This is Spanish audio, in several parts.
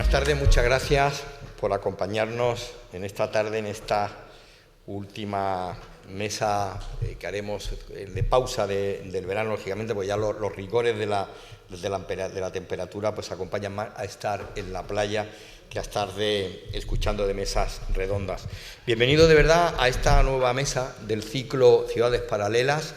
Buenas tardes, muchas gracias por acompañarnos en esta tarde, en esta última mesa que haremos de pausa del verano, lógicamente, porque ya los rigores de la temperatura pues acompañan más a estar en la playa que a estar escuchando de mesas redondas. Bienvenido de verdad a esta nueva mesa del ciclo Ciudades Paralelas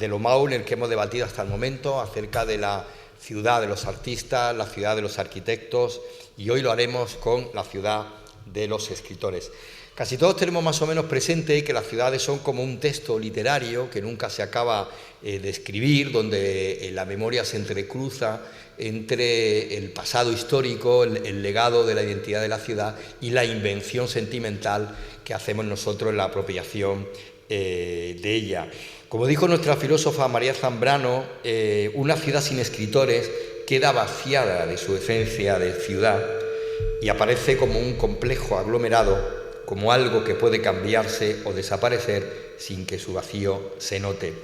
de Lomau, en el que hemos debatido hasta el momento acerca de la ciudad de los artistas, la ciudad de los arquitectos, y hoy lo haremos con la ciudad de los escritores. Casi todos tenemos más o menos presente que las ciudades son como un texto literario que nunca se acaba de escribir, donde la memoria se entrecruza entre el pasado histórico, el legado de la identidad de la ciudad y la invención sentimental que hacemos nosotros en la apropiación de ella. Como dijo nuestra filósofa María Zambrano, una ciudad sin escritores queda vaciada de su esencia de ciudad y aparece como un complejo aglomerado, como algo que puede cambiarse o desaparecer sin que su vacío se note.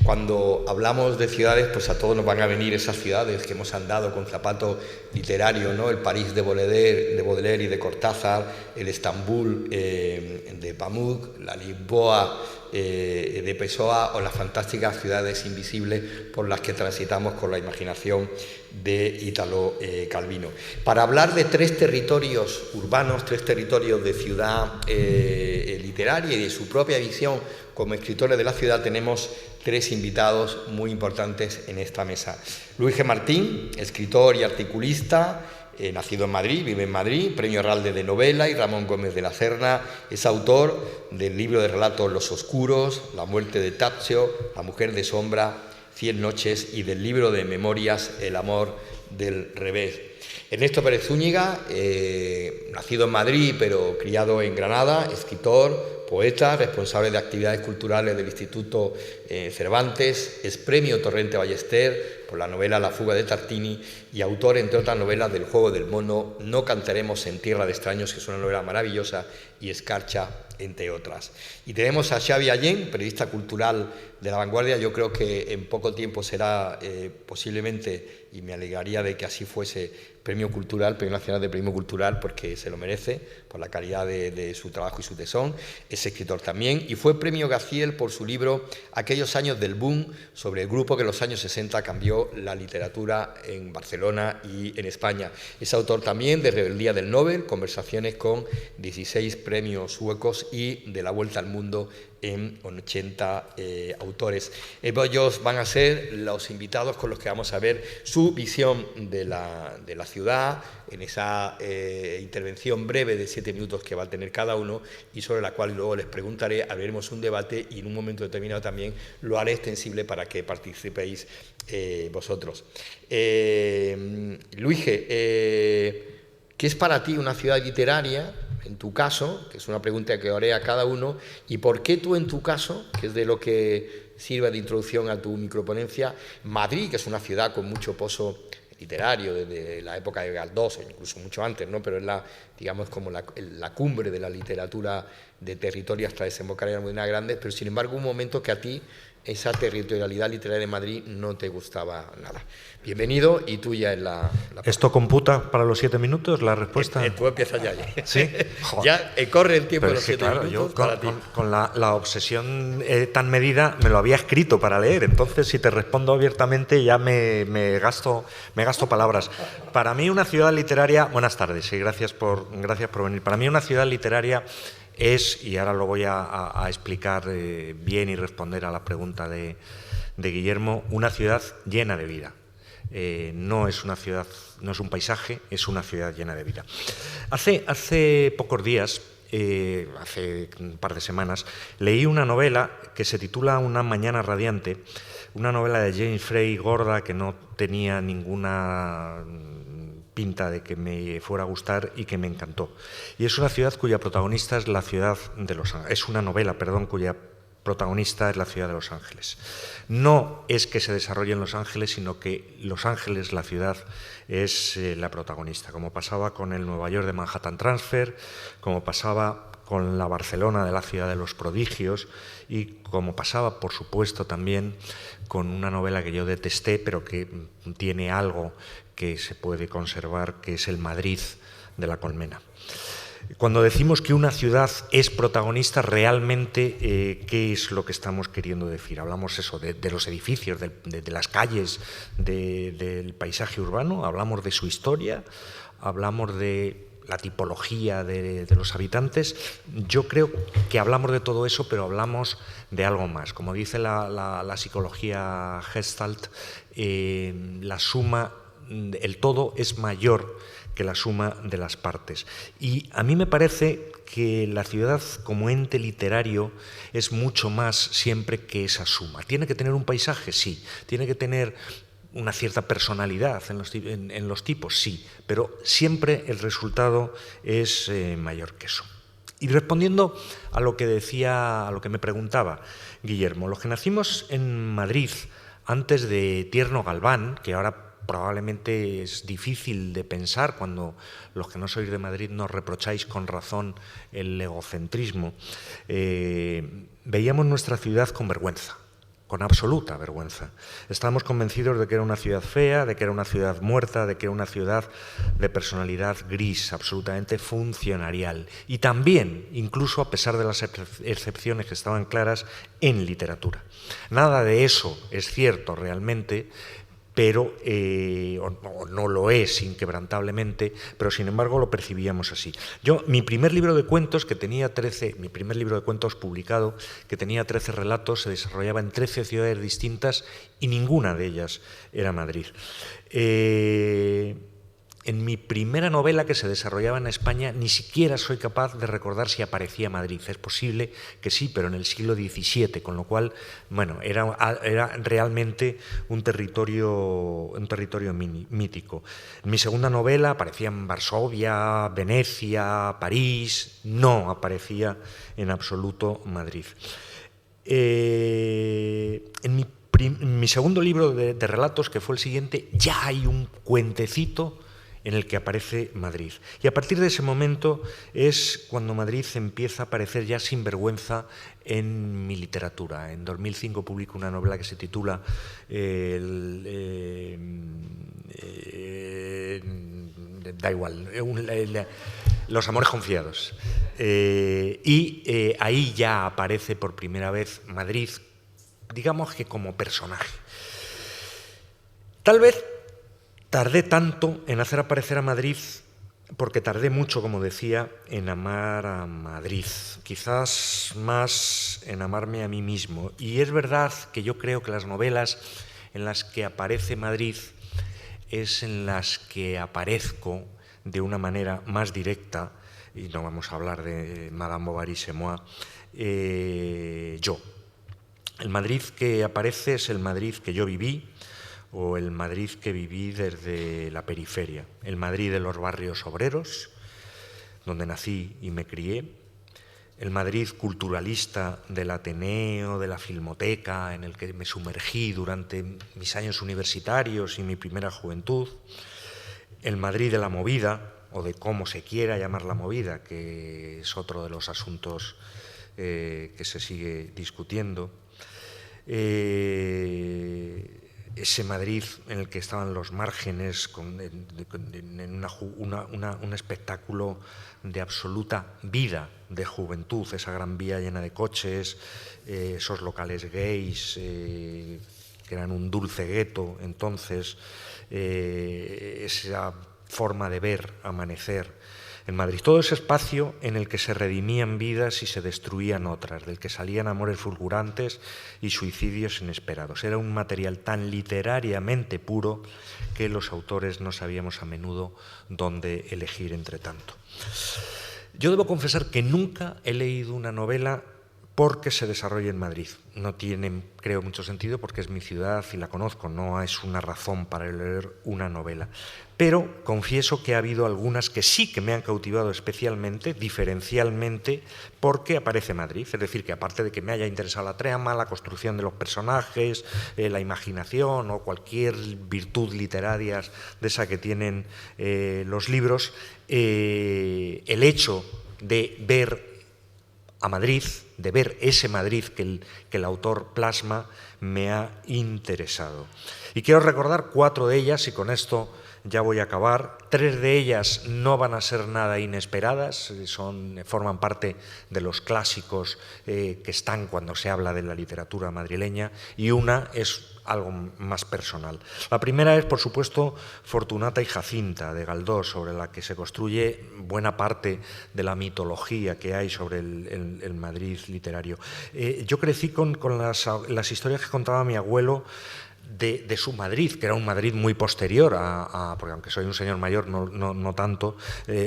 Cuando hablamos de ciudades, pues a todos nos van a venir esas ciudades que hemos andado con zapato literario, ¿no? El París de Baudelaire y de Cortázar, el Estambul de Pamuk, la Lisboa de Pessoa o las fantásticas ciudades invisibles por las que transitamos con la imaginación de Italo Calvino. Para hablar de tres territorios urbanos, tres territorios de ciudad literaria y de su propia visión como escritores de la ciudad, tenemos tres invitados muy importantes en esta mesa. Luis G. Martín, escritor y articulista, nacido en Madrid, vive en Madrid, Premio Herralde de Novela, y Ramón Gómez de la Serna es autor del libro de relatos Los Oscuros, La muerte de Tadzio, La mujer de sombra, 100 noches, y del libro de memorias El amor del revés. Ernesto Pérez Zúñiga, nacido en Madrid pero criado en Granada, escritor, poeta, responsable de actividades culturales del Instituto Cervantes, es Premio Torrente Ballester por la novela La fuga de Tartini y autor, entre otras novelas, del Juego del Mono, No cantaremos en tierra de extraños, que es una novela maravillosa, y Escarcha, entre otras. Y tenemos a Xavi Allén, periodista cultural de La Vanguardia. Yo creo que en poco tiempo será posiblemente, y me alegraría de que así fuese, Premio Cultural, Premio Nacional de Premio Cultural, porque se lo merece por la calidad de su trabajo y su tesón. Es escritor también y fue Premio Gaziel por su libro Aquellos años del boom, sobre el grupo que en los años 60 cambió la literatura en Barcelona y en España. Es autor también de Rebeldía del Nobel, Conversaciones con 16 premios suecos, y de La vuelta al mundo en 80 autores. Ellos van a ser los invitados con los que vamos a ver su visión de la ciudad en esa intervención breve de 7 minutos que va a tener cada uno, y sobre la cual luego les preguntaré, abriremos un debate y en un momento determinado también lo haré extensible para que participéis vosotros. Luis, ¿qué es para ti una ciudad literaria? En tu caso, que es una pregunta que haré a cada uno, y por qué tú en tu caso, que es de lo que sirve de introducción a tu microponencia, Madrid, que es una ciudad con mucho pozo literario desde la época de Galdós, incluso mucho antes, ¿no? Pero es digamos, como la cumbre de la literatura de territorio hasta desembocar en la Modena Grande, pero sin embargo un momento que a ti esa territorialidad literaria de Madrid no te gustaba nada. Bienvenido, y tuya es la ¿Esto computa para los 7 minutos la respuesta? Tú empiezas ya. ¿Sí? Ya corre el tiempo de los 7 claro, minutos yo para ti. Con la obsesión tan medida me lo había escrito para leer, entonces si te respondo abiertamente ya me gasto palabras. Para mí una ciudad literaria... Buenas tardes y gracias por venir. Para mí una ciudad literaria es, y ahora lo voy a explicar bien y responder a la pregunta de Guillermo, una ciudad llena de vida. No es una ciudad, no es un paisaje, es una ciudad llena de vida. Hace pocos días, hace un par de semanas, leí una novela que se titula Una mañana radiante, una novela de James Frey gorda que no tenía ninguna pinta de que me fuera a gustar y que me encantó. Y es una ciudad cuya protagonista es la ciudad de Los Ángeles. Es una novela, cuya protagonista es la ciudad de Los Ángeles. No es que se desarrolle en Los Ángeles, sino que Los Ángeles, la ciudad, es la protagonista, como pasaba con el Nueva York de Manhattan Transfer, como pasaba con la Barcelona de la ciudad de los prodigios y como pasaba, por supuesto, también con una novela que yo detesté, pero que tiene algo que se puede conservar, que es el Madrid de la Colmena. Cuando decimos que una ciudad es protagonista, realmente, ¿qué es lo que estamos queriendo decir? Hablamos eso de los edificios, de las calles, del paisaje urbano, hablamos de su historia, hablamos de la tipología de los habitantes. Yo creo que hablamos de todo eso, pero hablamos de algo más. Como dice la psicología Gestalt, la suma, el todo es mayor que la suma de las partes. Y a mí me parece que la ciudad como ente literario es mucho más siempre que esa suma. ¿Tiene que tener un paisaje? Sí. ¿Tiene que tener una cierta personalidad en los tipos? Sí. Pero siempre el resultado es mayor que eso. Y respondiendo a lo que decía, a lo que me preguntaba Guillermo, los que nacimos en Madrid antes de Tierno Galván, que ahora probablemente es difícil de pensar cuando los que no sois de Madrid nos reprocháis con razón el egocentrismo, veíamos nuestra ciudad con vergüenza, con absoluta vergüenza. Estábamos convencidos de que era una ciudad fea, de que era una ciudad muerta, de que era una ciudad de personalidad gris, absolutamente funcionarial. Y también, incluso a pesar de las excepciones que estaban claras, en literatura. Nada de eso es cierto realmente, pero no lo es inquebrantablemente, pero sin embargo lo percibíamos así. Mi primer libro de cuentos, mi primer libro de cuentos publicado, que tenía 13 relatos, se desarrollaba en 13 ciudades distintas y ninguna de ellas era Madrid. En mi primera novela, que se desarrollaba en España, ni siquiera soy capaz de recordar si aparecía Madrid. Es posible que sí, pero en el siglo XVII, con lo cual, bueno, era realmente un territorio mítico. En mi segunda novela aparecían Varsovia, Venecia, París, no aparecía en absoluto Madrid. En mi segundo libro de relatos, que fue el siguiente, ya hay un cuentecito en el que aparece Madrid. Y a partir de ese momento es cuando Madrid empieza a aparecer ya sin vergüenza en mi literatura. En 2005 publico una novela que se titula da igual, Los amores confiados. Ahí ya aparece por primera vez Madrid, digamos que como personaje. Tal vez tardé tanto en hacer aparecer a Madrid porque tardé mucho, como decía, en amar a Madrid, quizás más en amarme a mí mismo. Y es verdad que yo creo que las novelas en las que aparece Madrid es en las que aparezco de una manera más directa, y no vamos a hablar de Madame Bovary c'est moi, yo. El Madrid que aparece es el Madrid que yo viví, o el Madrid que viví desde la periferia, el Madrid de los barrios obreros, donde nací y me crié, el Madrid culturalista del Ateneo, de la Filmoteca, en el que me sumergí durante mis años universitarios y mi primera juventud, el Madrid de la movida, o de cómo se quiera llamar la movida, que es otro de los asuntos que se sigue discutiendo, ese Madrid en el que estaban los márgenes, en un espectáculo de absoluta vida, de juventud, esa gran vía llena de coches, esos locales gays que eran un dulce gueto entonces, esa forma de ver amanecer en Madrid. Todo ese espacio en el que se redimían vidas y se destruían otras, del que salían amores fulgurantes y suicidios inesperados. Era un material tan literariamente puro que los autores no sabíamos a menudo dónde elegir entre tanto. Yo debo confesar que nunca he leído una novela porque se desarrolla en Madrid. No tiene, creo, mucho sentido porque es mi ciudad y la conozco, no es una razón para leer una novela. Pero confieso que ha habido algunas que sí que me han cautivado especialmente, diferencialmente, porque aparece Madrid. Es decir, que aparte de que me haya interesado la trama, la construcción de los personajes, la imaginación o cualquier virtud literaria de esa que tienen los libros, el hecho de ver a Madrid, de ver ese Madrid que el autor plasma, me ha interesado. Y quiero recordar 4 de ellas, y con esto ya voy a acabar. 3 de ellas no van a ser nada inesperadas, forman parte de los clásicos que están cuando se habla de la literatura madrileña, y una es algo más personal. La primera es, por supuesto, Fortunata y Jacinta, de Galdós, sobre la que se construye buena parte de la mitología que hay sobre el Madrid literario. Yo crecí con las historias que contaba mi abuelo de su Madrid, que era un Madrid muy posterior porque aunque soy un señor mayor, no tanto,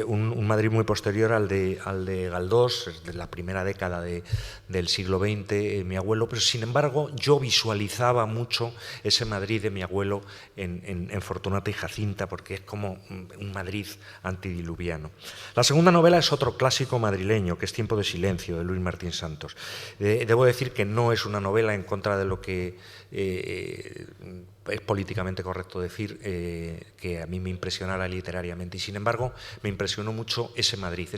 un Madrid muy posterior al de Galdós, de la primera década del siglo XX, mi abuelo, pero sin embargo yo visualizaba mucho ese Madrid de mi abuelo en Fortunata y Jacinta, porque es como un Madrid antidiluviano. La segunda novela es otro clásico madrileño, que es Tiempo de silencio, de Luis Martín Santos. Debo decir que no es una novela en contra de lo que es políticamente correcto decir, que a mí me impresionara literariamente, y sin embargo me impresionó mucho ese Madrid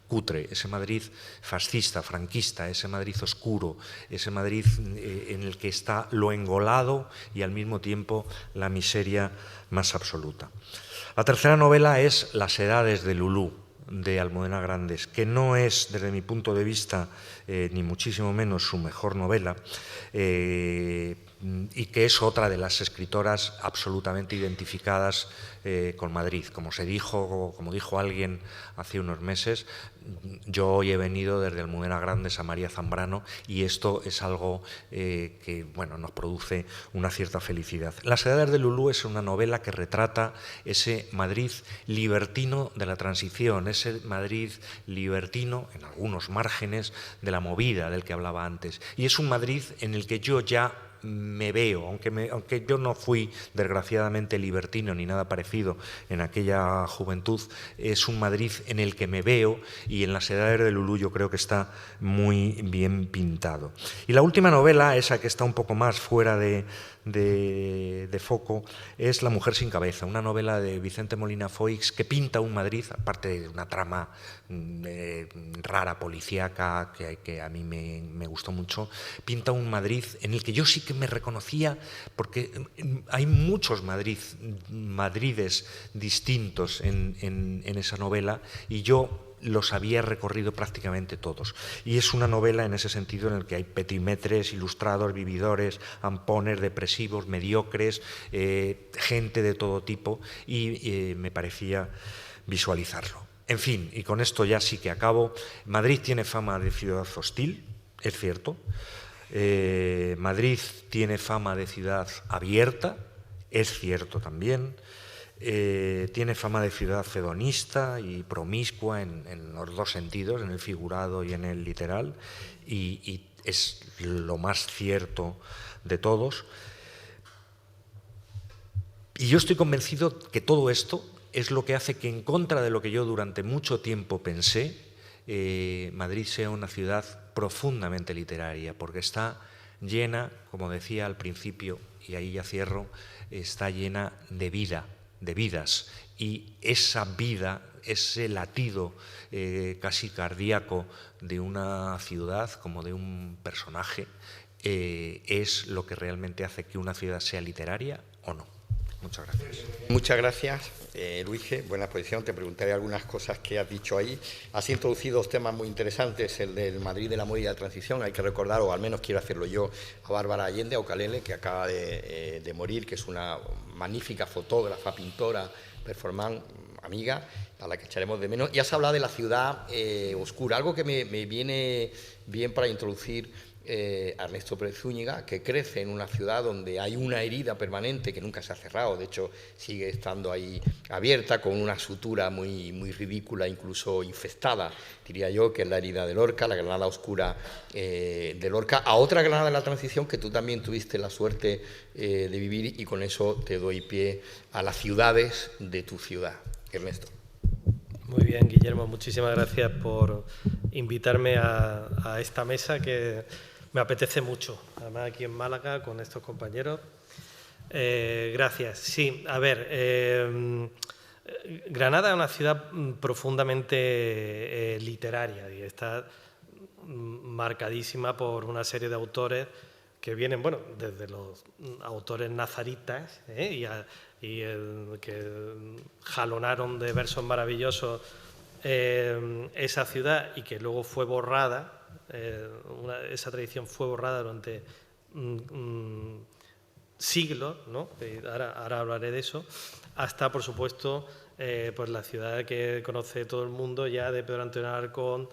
cutre, ese Madrid fascista, franquista, ese Madrid oscuro, ese Madrid en el que está lo engolado y al mismo tiempo la miseria más absoluta. La tercera novela es Las edades de Lulú, de Almudena Grandes, que no es, desde mi punto de vista, ni muchísimo menos su mejor novela, y que es otra de las escritoras absolutamente identificadas con Madrid. Como dijo alguien hace unos meses, yo hoy he venido desde Almudena Grandes a María Zambrano, y esto es algo que nos produce una cierta felicidad. Las edades de Lulú es una novela que retrata ese Madrid libertino de la transición, ese Madrid libertino en algunos márgenes de la movida del que hablaba antes. Y es un Madrid en el que yo ya me veo, aunque yo no fui desgraciadamente libertino ni nada parecido en aquella juventud, es un Madrid en el que me veo, y en Las edades de Lulú yo creo que está muy bien pintado. Y la última novela, esa que está un poco más fuera de foco, es La mujer sin cabeza, una novela de Vicente Molina Foix que pinta un Madrid, aparte de una trama rara, policíaca, que a mí me gustó mucho, pinta un Madrid en el que yo sí que me reconocía, porque hay muchos Madrides distintos en esa novela, y yo los había recorrido prácticamente todos. Y es una novela en ese sentido en el que hay petimetres, ilustrados, vividores, ampones, depresivos, mediocres, gente de todo tipo, y me parecía visualizarlo. En fin, y con esto ya sí que acabo. Madrid tiene fama de ciudad hostil, es cierto. Madrid tiene fama de ciudad abierta, es cierto también. Tiene fama de ciudad hedonista y promiscua en los dos sentidos, en el figurado y en el literal, y es lo más cierto de todos. Y yo estoy convencido que todo esto es lo que hace que, en contra de lo que yo durante mucho tiempo pensé, Madrid sea una ciudad profundamente literaria, porque está llena, como decía al principio, y ahí ya cierro, está llena de vida, de vidas, y esa vida, ese latido casi cardíaco de una ciudad, como de un personaje, es lo que realmente hace que una ciudad sea literaria o no. Muchas gracias. Muchas gracias, Luige. Buena exposición. Te preguntaré algunas cosas que has dicho ahí. Has introducido dos temas muy interesantes, el del Madrid de la moda y la transición. Hay que recordar, o al menos quiero hacerlo yo, a Bárbara Allende, a Ocalele, que acaba de morir, que es una magnífica fotógrafa, pintora, performance, amiga, a la que echaremos de menos. Y has hablado de la ciudad oscura, algo que me viene bien para introducir Ernesto Pérez Zúñiga, que crece en una ciudad donde hay una herida permanente que nunca se ha cerrado, de hecho sigue estando ahí abierta, con una sutura muy, muy ridícula, incluso infestada, diría yo, que es la herida de Lorca, la Granada oscura de Lorca, a otra Granada de la transición que tú también tuviste la suerte de vivir, y con eso te doy pie a las ciudades de tu ciudad. Ernesto. Muy bien, Guillermo, muchísimas gracias por invitarme a esta mesa que me apetece mucho, además aquí en Málaga con estos compañeros. Gracias. Sí, a ver, Granada es una ciudad profundamente literaria y está marcadísima por una serie de autores que vienen, bueno, desde los autores nazaritas, que jalonaron de versos maravillosos esa ciudad y que luego fue borrada, esa tradición fue borrada durante siglos, ¿no? Ahora hablaré de eso, hasta, por supuesto, pues la ciudad que conoce todo el mundo ya de Pedro Antonio Alarcón,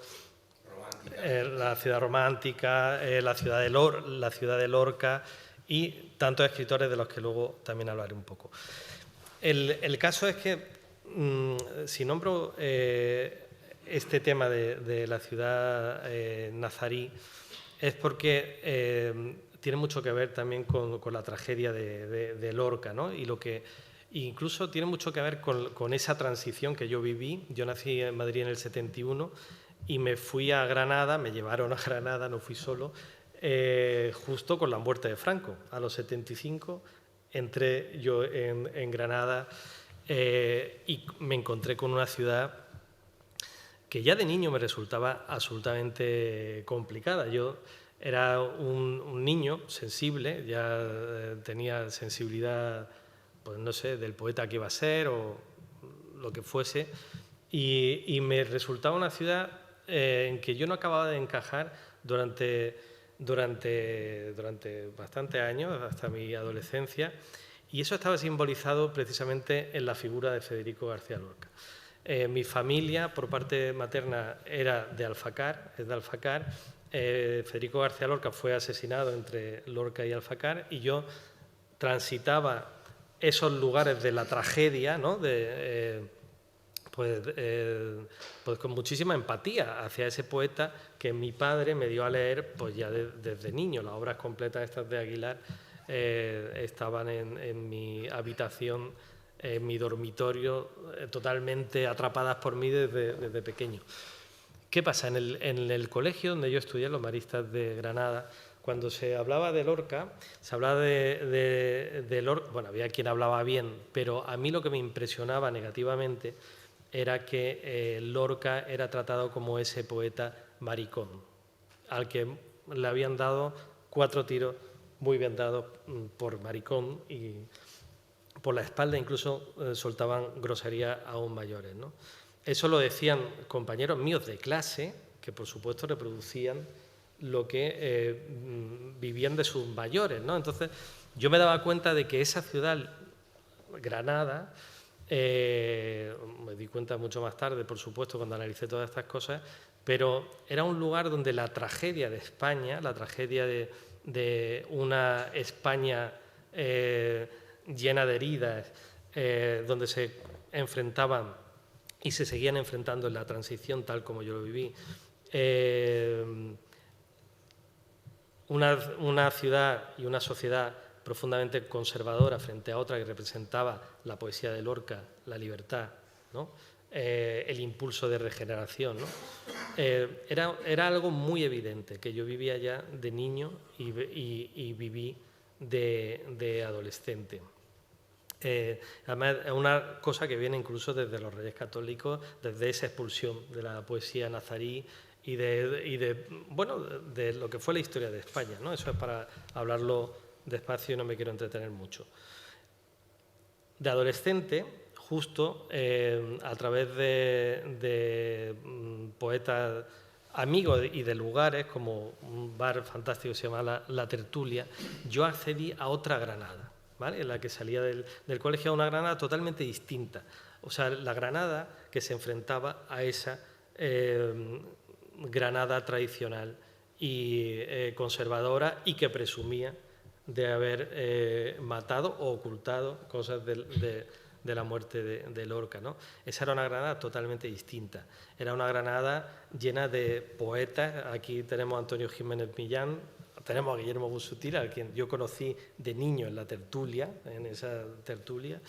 la ciudad romántica, la ciudad de Lorca y tantos escritores de los que luego también hablaré un poco. El caso es que, si nombro este tema de la ciudad nazarí, es porque tiene mucho que ver también con la tragedia de Lorca, ¿no? Y lo que incluso tiene mucho que ver con esa transición que yo viví. Yo nací en Madrid en el 71 y me fui a Granada, me llevaron a Granada, no fui solo, justo con la muerte de Franco. A los 75 entré yo en Granada y me encontré con una ciudad que ya de niño me resultaba absolutamente complicada. Yo era un niño sensible, ya tenía sensibilidad, pues no sé, del poeta que iba a ser o lo que fuese, y me resultaba una ciudad en que yo no acababa de encajar durante bastantes años, hasta mi adolescencia, y eso estaba simbolizado precisamente en la figura de Federico García Lorca. Mi familia, por parte materna, era de Alfacar, es de Alfacar. Federico García Lorca fue asesinado entre Lorca y Alfacar y yo transitaba esos lugares de la tragedia, ¿no? Pues con muchísima empatía hacia ese poeta que mi padre me dio a leer pues ya desde niño. Las obras completas estas de Aguilar estaban en mi habitación, en mi dormitorio, totalmente atrapadas por mí desde pequeño. ¿Qué pasa? En el colegio donde yo estudié, los Maristas de Granada, cuando se hablaba de Lorca, se hablaba de Lorca, bueno, había quien hablaba bien, pero a mí lo que me impresionaba negativamente era que Lorca era tratado como ese poeta maricón, al que le habían dado 4 tiros muy bien dados por maricón y por la espalda incluso soltaban groserías aún mayores, ¿no? Eso lo decían compañeros míos de clase, que por supuesto reproducían lo que vivían de sus mayores, ¿no? Entonces yo me daba cuenta de que esa ciudad, Granada, me di cuenta mucho más tarde, por supuesto, cuando analicé todas estas cosas, pero era un lugar donde la tragedia de España, la tragedia de una España llena de heridas, donde se enfrentaban y se seguían enfrentando en la transición tal como yo lo viví, una ciudad y una sociedad profundamente conservadora frente a otra que representaba la poesía de Lorca, la libertad, ¿no? El impulso de regeneración, ¿no? Era algo muy evidente que yo vivía ya de niño y viví de adolescente. Además, es una cosa que viene incluso desde los Reyes Católicos, desde esa expulsión de la poesía nazarí y de lo que fue la historia de España, ¿no? Eso es para hablarlo despacio y no me quiero entretener mucho. De adolescente, justo a través de poetas amigos y de lugares, como un bar fantástico que se llama La Tertulia, yo accedí a otra Granada, ¿vale? En la que salía del colegio, a una Granada totalmente distinta. O sea, la Granada que se enfrentaba a esa Granada tradicional y conservadora y que presumía de haber matado o ocultado cosas de la muerte de Lorca, ¿no? Esa era una Granada totalmente distinta. Era una Granada llena de poetas. Aquí tenemos a Antonio Jiménez Millán, tenemos a Guillermo Busuttil, a quien yo conocí de niño en La Tertulia, en esa tertulia,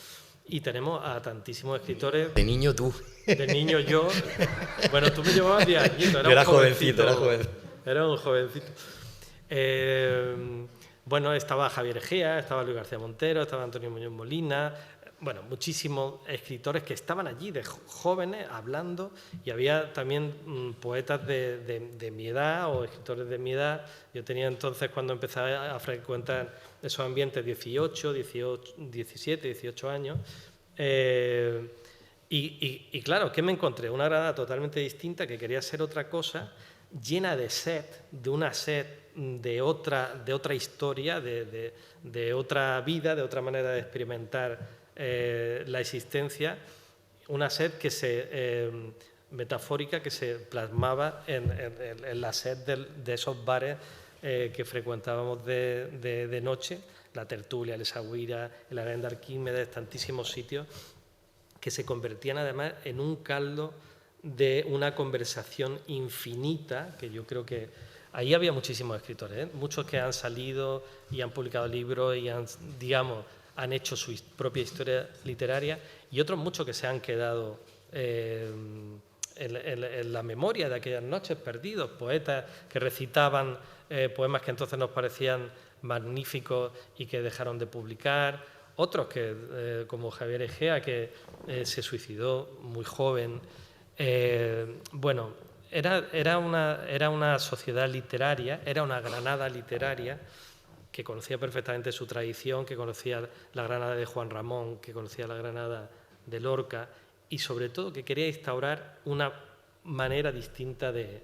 y tenemos a tantísimos escritores. De niño tú. De niño yo. Bueno, tú me llevabas 10 añitos. Era jovencito. Era un jovencito. Bueno, estaba Javier Egea, estaba Luis García Montero, estaba Antonio Muñoz Molina, bueno, muchísimos escritores que estaban allí, de jóvenes, hablando, y había también poetas de mi edad o escritores de mi edad. Yo tenía entonces, cuando empecé a frecuentar esos ambientes, 17, 18 años. Y claro, ¿qué me encontré? Una Granada totalmente distinta, que quería ser otra cosa, llena de sed, de una sed de otra historia, de otra vida, de otra manera de experimentar la existencia, una sed metafórica que se plasmaba en la sed de esos bares que frecuentábamos de noche, la Tertulia, el Essaouira, el Arena de Arquímedes, tantísimos sitios que se convertían además en un caldo de una conversación infinita, que yo creo que ahí había muchísimos escritores, muchos que han salido y han publicado libros y han hecho su propia historia literaria, y otros muchos que se han quedado en la memoria de aquellas noches, perdidos, poetas que recitaban poemas que entonces nos parecían magníficos y que dejaron de publicar, otros que, como Javier Egea, que se suicidó muy joven. Bueno, era una sociedad literaria, era una Granada literaria que conocía perfectamente su tradición, que conocía la Granada de Juan Ramón, que conocía la Granada de Lorca, y sobre todo que quería instaurar una manera distinta de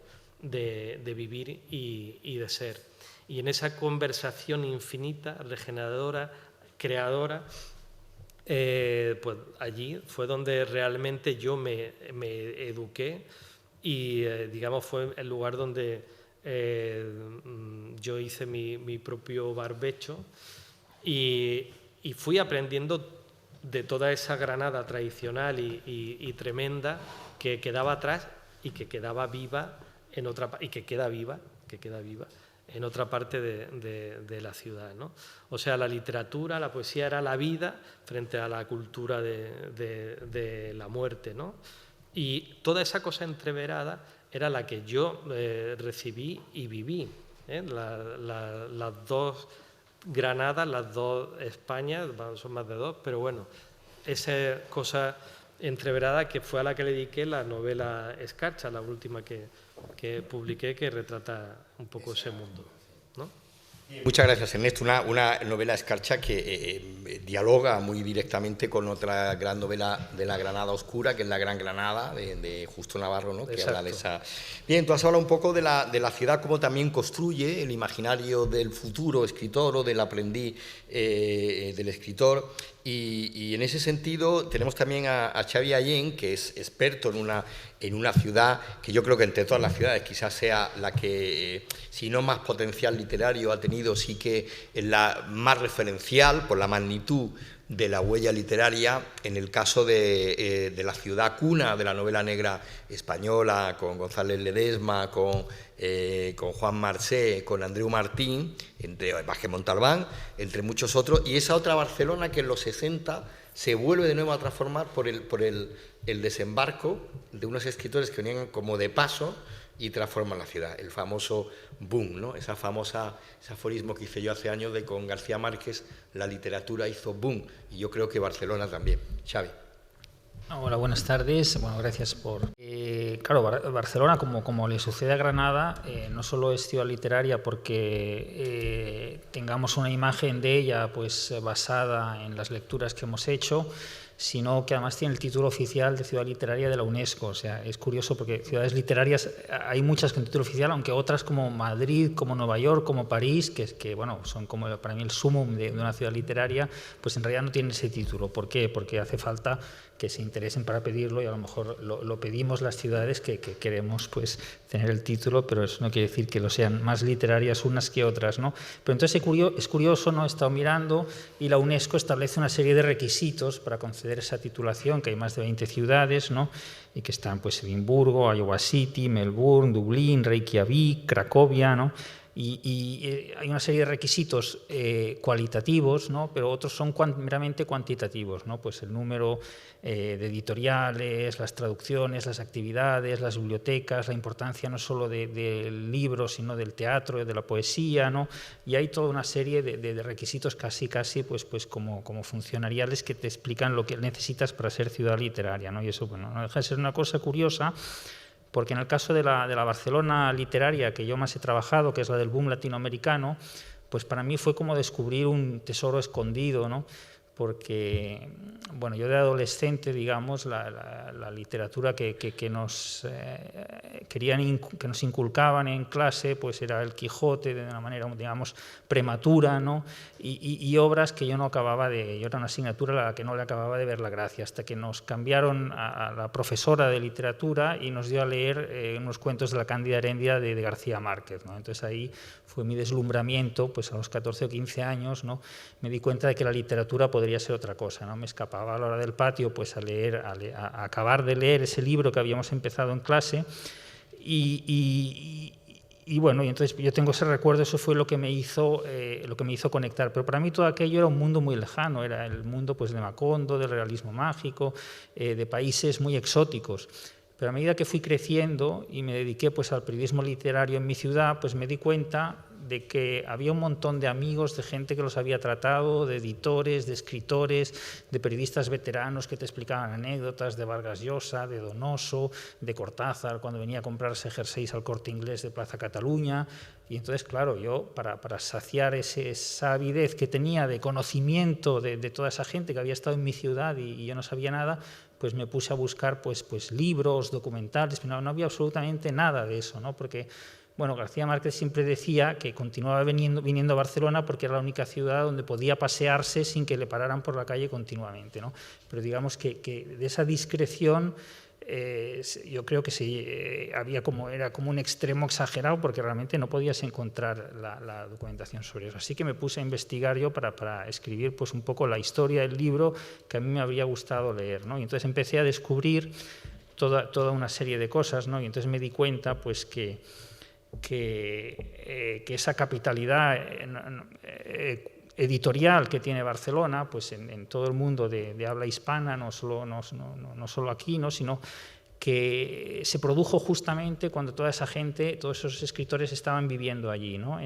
vivir y de ser. Y en esa conversación infinita, regeneradora, creadora, pues allí fue donde realmente yo me eduqué y, digamos, fue el lugar donde yo hice mi propio barbecho y fui aprendiendo de toda esa Granada tradicional y tremenda que quedaba atrás y que quedaba viva en otra, y que queda viva en otra parte de la ciudad, ¿no? O sea, la literatura, la poesía era la vida frente a la cultura de la muerte, ¿no? Y toda esa cosa entreverada era la que yo recibí y viví, ¿eh? Las dos Granadas, las dos Españas, son más de dos, pero bueno, esa cosa entreverada que fue a la que le dediqué la novela Escarcha, la última que publiqué, que retrata un poco ese mundo, ¿no? Muchas gracias, Ernesto. Una novela Escarcha que dialoga muy directamente con otra gran novela de la Granada Oscura, que es La Gran Granada, de Justo Navarro, ¿no? Que habla de esa... Bien, tú has hablado un poco de la ciudad, cómo también construye el imaginario del futuro escritor o del aprendiz del escritor. Y en ese sentido tenemos también a Xavi Allén, que es experto en una ciudad que yo creo que entre todas las ciudades quizás sea la que, si no más potencial literario ha tenido, sí que es la más referencial por la magnitud de la huella literaria, en el caso de la ciudad cuna de la novela negra española, con González Ledesma, con Juan Marsé, con Andreu Martín, entre Vázquez Montalbán, entre muchos otros, y esa otra Barcelona que en los 60 se vuelve de nuevo a transformar por el desembarco de unos escritores que venían como de paso y transforman la ciudad, el famoso boom, ¿no? Ese aforismo que hice yo hace años de con García Márquez, la literatura hizo boom, y yo creo que Barcelona también. Xavi. Hola, buenas tardes. Bueno, gracias por... claro, Barcelona, como le sucede a Granada, no solo es ciudad literaria porque tengamos una imagen de ella pues basada en las lecturas que hemos hecho, sino que además tiene el título oficial de Ciudad Literaria de la UNESCO. O sea, es curioso porque ciudades literarias hay muchas con título oficial, aunque otras como Madrid, como Nueva York, como París, que bueno, son como para mí el sumum de una ciudad literaria, pues en realidad no tienen ese título. ¿Por qué? Porque hace falta que se interesen para pedirlo, y a lo mejor lo pedimos las ciudades que queremos pues tener el título, pero eso no quiere decir que lo sean más literarias unas que otras, ¿no? Pero entonces es curioso, ¿no? He estado mirando y la UNESCO establece una serie de requisitos para conceder esa titulación, que hay más de 20 ciudades, ¿no? Y que están pues Edimburgo, Iowa City, Melbourne, Dublín, Reykjavik, Cracovia, ¿no? Y hay una serie de requisitos cualitativos, ¿no? Pero otros son meramente cuantitativos, ¿no? Pues el número de editoriales, las traducciones, las actividades, las bibliotecas, la importancia no solo del libro, sino del teatro, de la poesía, ¿no? Y hay toda una serie de requisitos casi pues como funcionariales que te explican lo que necesitas para ser ciudad literaria, ¿no? Y eso, bueno, no deja de ser una cosa curiosa, porque en el caso de la Barcelona literaria que yo más he trabajado, que es la del boom latinoamericano, pues para mí fue como descubrir un tesoro escondido, ¿no? Porque, bueno, yo de adolescente, digamos, la literatura que nos inculcaban en clase, pues era el Quijote de una manera, digamos, prematura, ¿no? Y obras que yo era una asignatura a la que no le acababa de ver la gracia, hasta que nos cambiaron a la profesora de literatura y nos dio a leer unos cuentos de la Cándida Heréndida de García Márquez, ¿no? Entonces ahí fue mi deslumbramiento, pues a los 14 o 15 años, ¿no? Me di cuenta de que la literatura podría ser otra cosa, ¿no? Me escapaba a la hora del patio pues a acabar de leer ese libro que habíamos empezado en clase y bueno, y entonces yo tengo ese recuerdo, eso fue lo que me hizo conectar, pero para mí todo aquello era un mundo muy lejano, era el mundo pues de Macondo, del realismo mágico, de países muy exóticos. Pero a medida que fui creciendo y me dediqué pues al periodismo literario en mi ciudad, pues me di cuenta de que había un montón de amigos, de gente que los había tratado, de editores, de escritores, de periodistas veteranos que te explicaban anécdotas de Vargas Llosa, de Donoso, de Cortázar, cuando venía a comprarse jerseys al Corte Inglés de Plaza Cataluña. Y entonces, claro, yo para saciar esa avidez que tenía de conocimiento de toda esa gente que había estado en mi ciudad y yo no sabía nada, pues me puse a buscar pues libros, documentales, pero no había absolutamente nada de eso, ¿no? Porque, bueno, García Márquez siempre decía que continuaba viniendo a Barcelona porque era la única ciudad donde podía pasearse sin que le pararan por la calle continuamente, ¿no? Pero digamos que de esa discreción yo creo que era como un extremo exagerado porque realmente no podías encontrar la documentación sobre eso. Así que me puse a investigar yo para escribir pues un poco la historia del libro que a mí me habría gustado leer, ¿no? Y entonces empecé a descubrir toda una serie de cosas, ¿no? Y entonces me di cuenta pues que esa capitalidad editorial que tiene Barcelona, pues en todo el mundo de habla hispana, no solo aquí, ¿no? Sino que se produjo justamente cuando toda esa gente, todos esos escritores estaban viviendo allí, ¿no?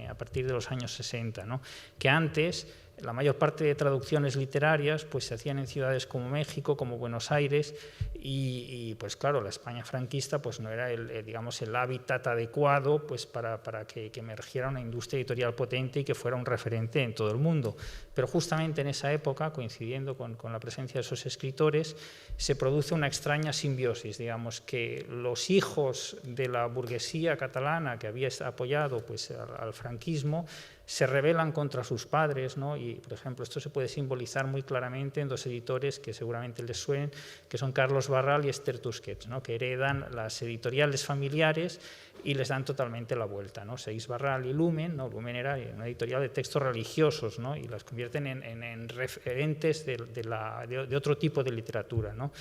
A partir de los años 60, ¿no? Que antes la mayor parte de traducciones literarias pues se hacían en ciudades como México, como Buenos Aires y pues claro, la España franquista pues no era digamos el hábitat adecuado pues para que emergiera una industria editorial potente y que fuera un referente en todo el mundo. Pero justamente en esa época, coincidiendo con la presencia de esos escritores, se produce una extraña simbiosis, digamos que los hijos de la burguesía catalana que había apoyado pues al franquismo se rebelan contra sus padres, ¿no? Y, por ejemplo, esto se puede simbolizar muy claramente en dos editores que seguramente les suenen, que son Carlos Barral y Esther Tusquets, ¿no? Que heredan las editoriales familiares y les dan totalmente la vuelta, ¿no? Seix Barral y Lumen, ¿no? Lumen era una editorial de textos religiosos, ¿no? Y las convierten en referentes de otro tipo de literatura, ¿no?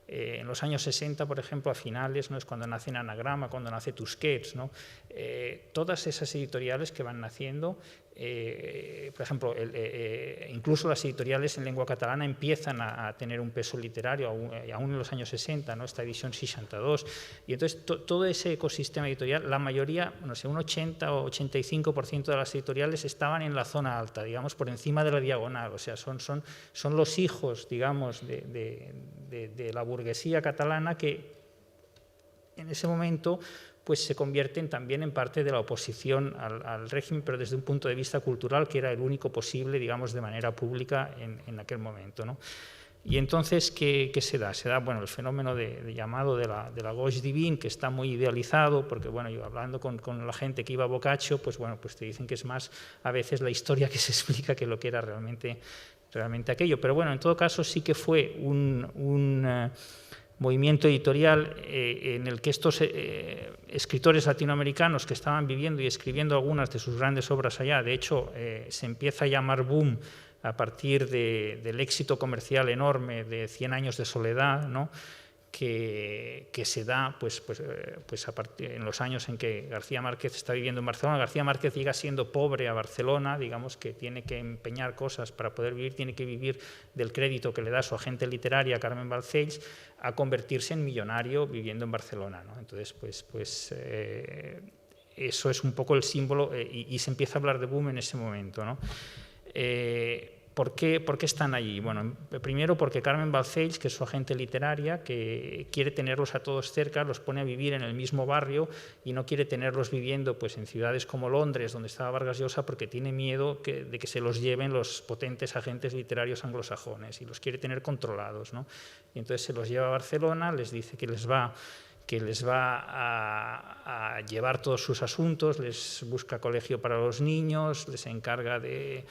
En los años 60, por ejemplo, a finales, ¿no? Es cuando nace Anagrama, cuando nace Tusquets, ¿no? Todas esas editoriales que van naciendo, por ejemplo, incluso las editoriales en lengua catalana empiezan a tener un peso literario, aún en los años 60, ¿no? Esta edición 62, y entonces todo ese ecosistema editorial, la mayoría, no sé, un 80 o 85% de las editoriales estaban en la zona alta, digamos, por encima de la diagonal, o sea, son los hijos, digamos, de la burguesía catalana que en ese momento pues se convierten también en parte de la oposición al régimen, pero desde un punto de vista cultural que era el único posible, digamos, de manera pública en aquel momento, ¿no? Y entonces, ¿qué se da? Se da, bueno, el fenómeno llamado de la gauche divine, que está muy idealizado, porque, bueno, yo hablando con la gente que iba a Boccaccio, pues, bueno, pues te dicen que es más a veces la historia que se explica que lo que era realmente aquello. Pero, bueno, en todo caso sí que fue un movimiento editorial en el que estos escritores latinoamericanos que estaban viviendo y escribiendo algunas de sus grandes obras allá, de hecho, se empieza a llamar boom a partir del éxito comercial enorme de 100 años de soledad, ¿no? que se da en los años en que García Márquez está viviendo en Barcelona. García Márquez llega siendo pobre a Barcelona, digamos que tiene que empeñar cosas para poder vivir, tiene que vivir del crédito que le da su agente literaria, Carmen Balcells, a convertirse en millonario viviendo en Barcelona, ¿no? Entonces, eso es un poco el símbolo y se empieza a hablar de boom en ese momento, ¿no? ¿Por qué están allí? Bueno, primero porque Carmen Balcells, que es su agente literaria, que quiere tenerlos a todos cerca, los pone a vivir en el mismo barrio y no quiere tenerlos viviendo pues, en ciudades como Londres, donde estaba Vargas Llosa, porque tiene miedo de que se los lleven los potentes agentes literarios anglosajones y los quiere tener controlados, ¿no? Y entonces se los lleva a Barcelona, les dice que les va a llevar todos sus asuntos, les busca colegio para los niños, les encarga de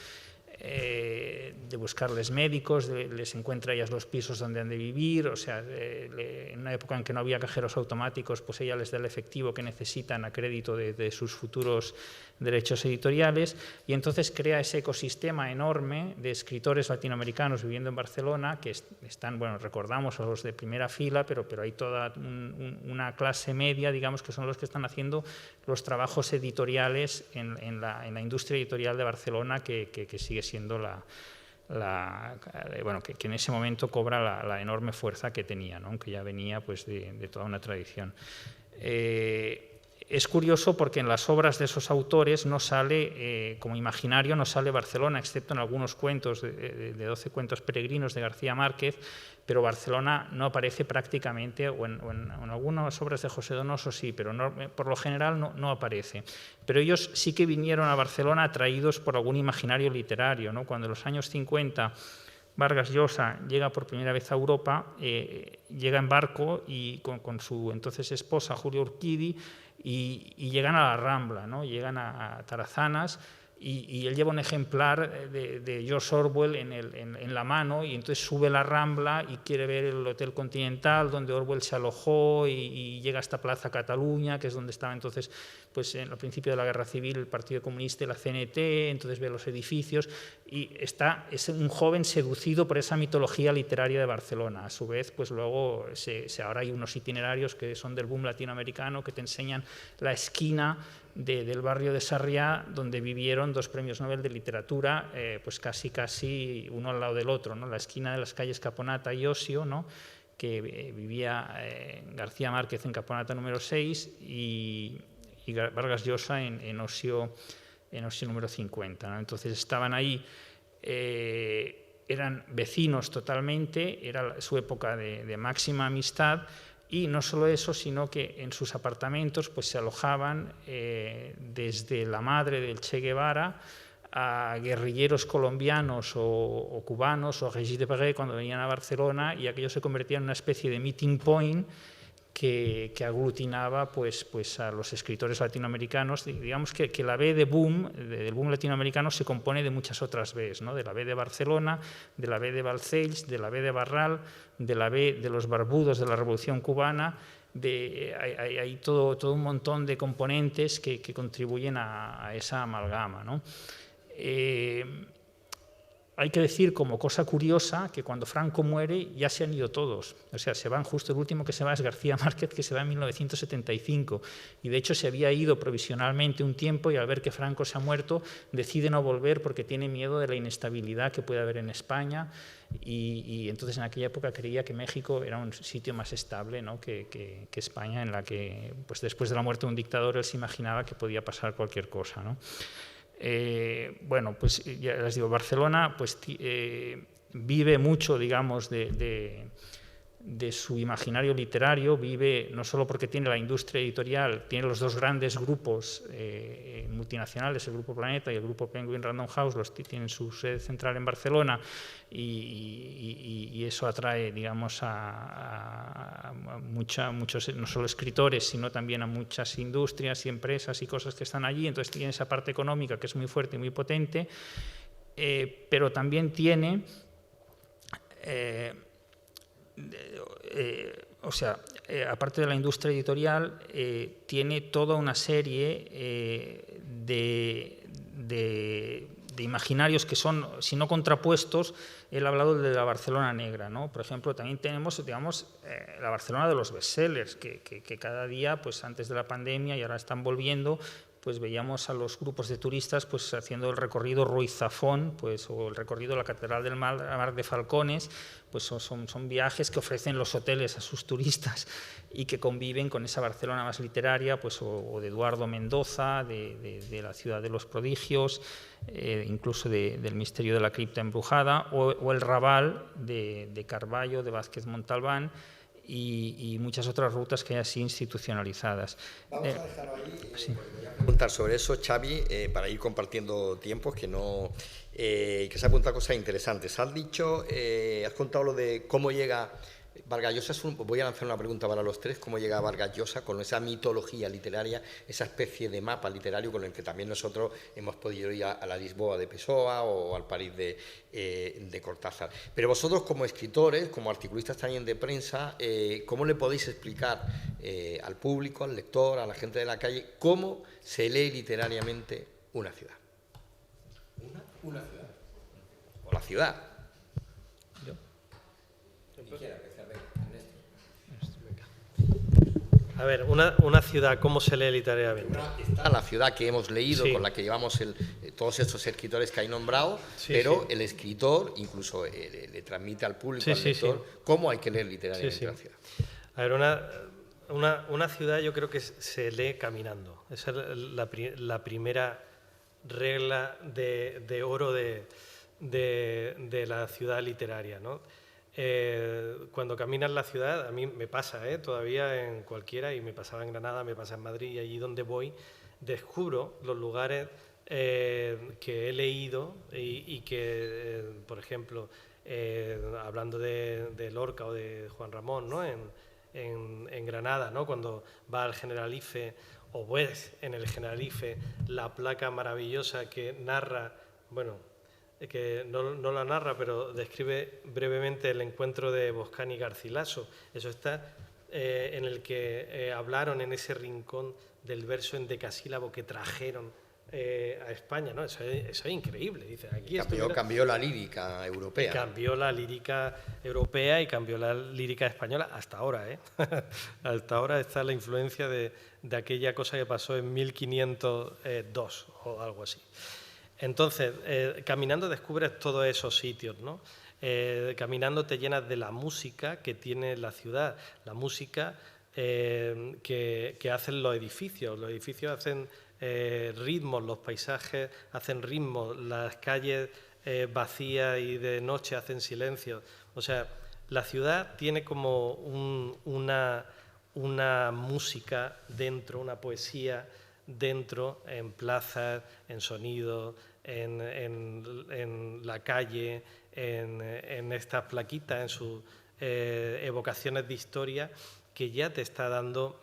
buscarles médicos, les encuentra ellas los pisos donde han de vivir, o sea, en una época en que no había cajeros automáticos, pues ella les da el efectivo que necesitan a crédito de sus futuros derechos editoriales, y entonces crea ese ecosistema enorme de escritores latinoamericanos viviendo en Barcelona, que están, bueno, recordamos a los de primera fila, pero hay toda una clase media, digamos, que son los que están haciendo los trabajos editoriales en la industria editorial de Barcelona, que sigue siendo que en ese momento cobra la enorme fuerza que tenía, ¿no? Aunque ya venía pues, de toda una tradición. Es curioso porque en las obras de esos autores no sale, como imaginario, no sale Barcelona, excepto en algunos cuentos de 12 cuentos peregrinos de García Márquez, pero Barcelona no aparece prácticamente, o en algunas obras de José Donoso sí, pero no, por lo general no aparece. Pero ellos sí que vinieron a Barcelona atraídos por algún imaginario literario, ¿no? Cuando en los años 50 Vargas Llosa llega por primera vez a Europa, llega en barco y con su entonces esposa Julia Urquidi, y llegan a la Rambla, ¿no? Llegan a Tarazanas, y él lleva un ejemplar de George Orwell en la mano, y entonces sube la Rambla y quiere ver el Hotel Continental donde Orwell se alojó, y llega hasta Plaza Cataluña, que es donde estaba entonces, pues en el principio de la Guerra Civil, el Partido Comunista y la CNT, entonces ve los edificios, y es un joven seducido por esa mitología literaria de Barcelona. A su vez, pues luego ahora hay unos itinerarios que son del boom latinoamericano, que te enseñan la esquina del barrio de Sarriá, donde vivieron 2 premios Nobel de literatura, pues casi uno al lado del otro, ¿no? La esquina de las calles Caponata y Osio, ¿no? Que vivía García Márquez en Caponata número 6 y Vargas Llosa en Osio número 50, ¿no? Entonces estaban ahí, eran vecinos totalmente, era su época de máxima amistad. Y no solo eso, sino que en sus apartamentos pues, se alojaban desde la madre del Che Guevara a guerrilleros colombianos o cubanos o Régis Debray cuando venían a Barcelona, y aquello se convertía en una especie de meeting point que aglutinaba pues a los escritores latinoamericanos. Digamos que la B del boom latinoamericano se compone de muchas otras Bs, ¿no? De la B de Barcelona, de la B de Balcells, de la B de Barral, de la B de los barbudos de la Revolución Cubana. Hay todo un montón de componentes que contribuyen a esa amalgama, ¿no? Hay que decir, como cosa curiosa, que cuando Franco muere ya se han ido todos. O sea, se van, justo el último que se va es García Márquez, que se va en 1975. Y de hecho se había ido provisionalmente un tiempo, y al ver que Franco se ha muerto decide no volver porque tiene miedo de la inestabilidad que puede haber en España. Y entonces en aquella época creía que México era un sitio más estable, ¿no? que España, en la que pues después de la muerte de un dictador él se imaginaba que podía pasar cualquier cosa, ¿no? Bueno, pues ya les digo, Barcelona pues, vive mucho, digamos, de su imaginario literario, vive no solo porque tiene la industria editorial, tiene los 2 grandes grupos multinacionales, el Grupo Planeta y el Grupo Penguin Random House, tienen su sede central en Barcelona, y eso atrae, digamos, a muchos, no solo escritores, sino también a muchas industrias y empresas y cosas que están allí. Entonces tiene esa parte económica que es muy fuerte y muy potente, pero también tiene... aparte de la industria editorial, tiene toda una serie de imaginarios que son, si no contrapuestos, él ha hablado de la Barcelona negra, ¿no? Por ejemplo, también tenemos, digamos, la Barcelona de los bestsellers, que cada día, pues antes de la pandemia y ahora están volviendo, pues veíamos a los grupos de turistas pues haciendo el recorrido Ruiz Zafón, pues, o el recorrido de la Catedral del Mar de Falcones, pues son viajes que ofrecen los hoteles a sus turistas y que conviven con esa Barcelona más literaria, pues, o de Eduardo Mendoza, de la ciudad de los prodigios, incluso del misterio de la cripta embrujada, o el Raval de Carballo, de Vázquez Montalbán, y muchas otras rutas que hay así institucionalizadas. Vamos a dejarlo ahí. Sí. Voy a preguntar sobre eso, Xavi, para ir compartiendo tiempos, que se ha apuntado cosas interesantes. Has contado lo de cómo llega Vargas Llosa. Voy a lanzar una pregunta para los tres: ¿cómo llega Vargas Llosa con esa mitología literaria, esa especie de mapa literario con el que también nosotros hemos podido ir a la Lisboa de Pessoa o al París de Cortázar? Pero vosotros, como escritores, como articulistas también de prensa, ¿cómo le podéis explicar al público, al lector, a la gente de la calle, cómo se lee literariamente una ciudad? Una ciudad. O la ciudad. A ver, una ciudad, ¿cómo se lee literariamente? Está la ciudad que hemos leído, Sí. con la que llevamos todos estos escritores que hay nombrado, Sí, pero sí. el escritor incluso le transmite al público, Sí, al sí, lector, cómo hay que leer literariamente Sí, sí. la ciudad. A ver, una ciudad yo creo que se lee caminando. Esa es la primera regla de oro de la ciudad literaria, ¿no? Cuando caminas la ciudad, a mí me pasa, todavía en cualquiera, y me pasaba en Granada, me pasa en Madrid, y allí donde voy, descubro los lugares que he leído y que, por ejemplo, hablando de Lorca o de Juan Ramón, ¿no? En Granada, ¿no? Cuando va al Generalife o ves en el Generalife la placa maravillosa que narra, bueno, que no la narra, pero describe brevemente el encuentro de Boscán y Garcilaso. Eso está en el que hablaron en ese rincón del verso endecasílabo que trajeron a España, ¿no? Eso es increíble. Dice, aquí Cambió la lírica europea. Cambió la lírica europea y cambió la lírica española hasta ahora, Hasta ahora está la influencia de aquella cosa que pasó en 1502 o algo así. Entonces, caminando descubres todos esos sitios, ¿no? Caminando te llenas de la música que tiene la ciudad, la música que hacen los edificios. Los edificios hacen ritmos, los paisajes hacen ritmos, las calles vacías y de noche hacen silencio. O sea, la ciudad tiene como una música dentro, una poesía dentro, en plazas, en sonidos, en la calle, en estas plaquitas, en sus evocaciones de historia, que ya te está dando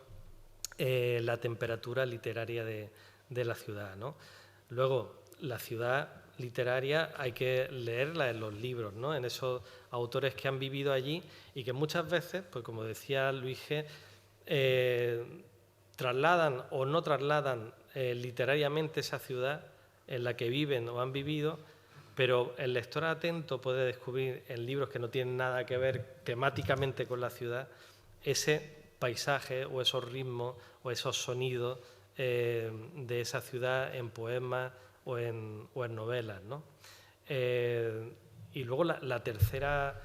la temperatura literaria de la ciudad, ¿no? Luego, la ciudad literaria hay que leerla en los libros, ¿no? En esos autores que han vivido allí y que muchas veces, pues como decía Luis G., trasladan o no trasladan literariamente esa ciudad en la que viven o han vivido, pero el lector atento puede descubrir en libros que no tienen nada que ver temáticamente con la ciudad ese paisaje o esos ritmos o esos sonidos de esa ciudad en poemas o en novelas, ¿no? Y luego la tercera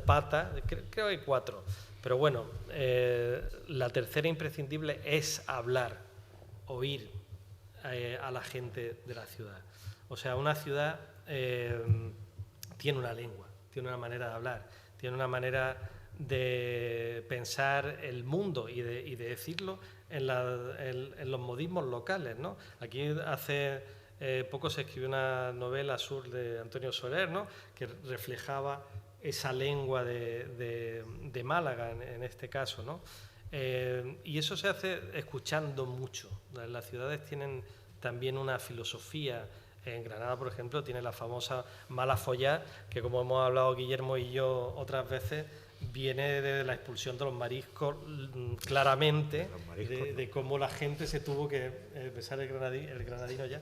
pata, creo que hay 4, pero bueno, la tercera imprescindible es hablar, oír a la gente de la ciudad. O sea, una ciudad tiene una lengua, tiene una manera de hablar, tiene una manera de pensar el mundo y de decirlo en los modismos locales, ¿no? Aquí hace poco se escribió una novela Sur de Antonio Soler, ¿no? Que reflejaba esa lengua de Málaga en este caso, ¿no? Y eso se hace escuchando mucho. Las ciudades tienen también una filosofía En Granada, por ejemplo, tiene la famosa Mala Follá, que como hemos hablado Guillermo y yo otras veces, viene de la expulsión de los mariscos claramente, de cómo la gente se tuvo que, me sale el granadino ya,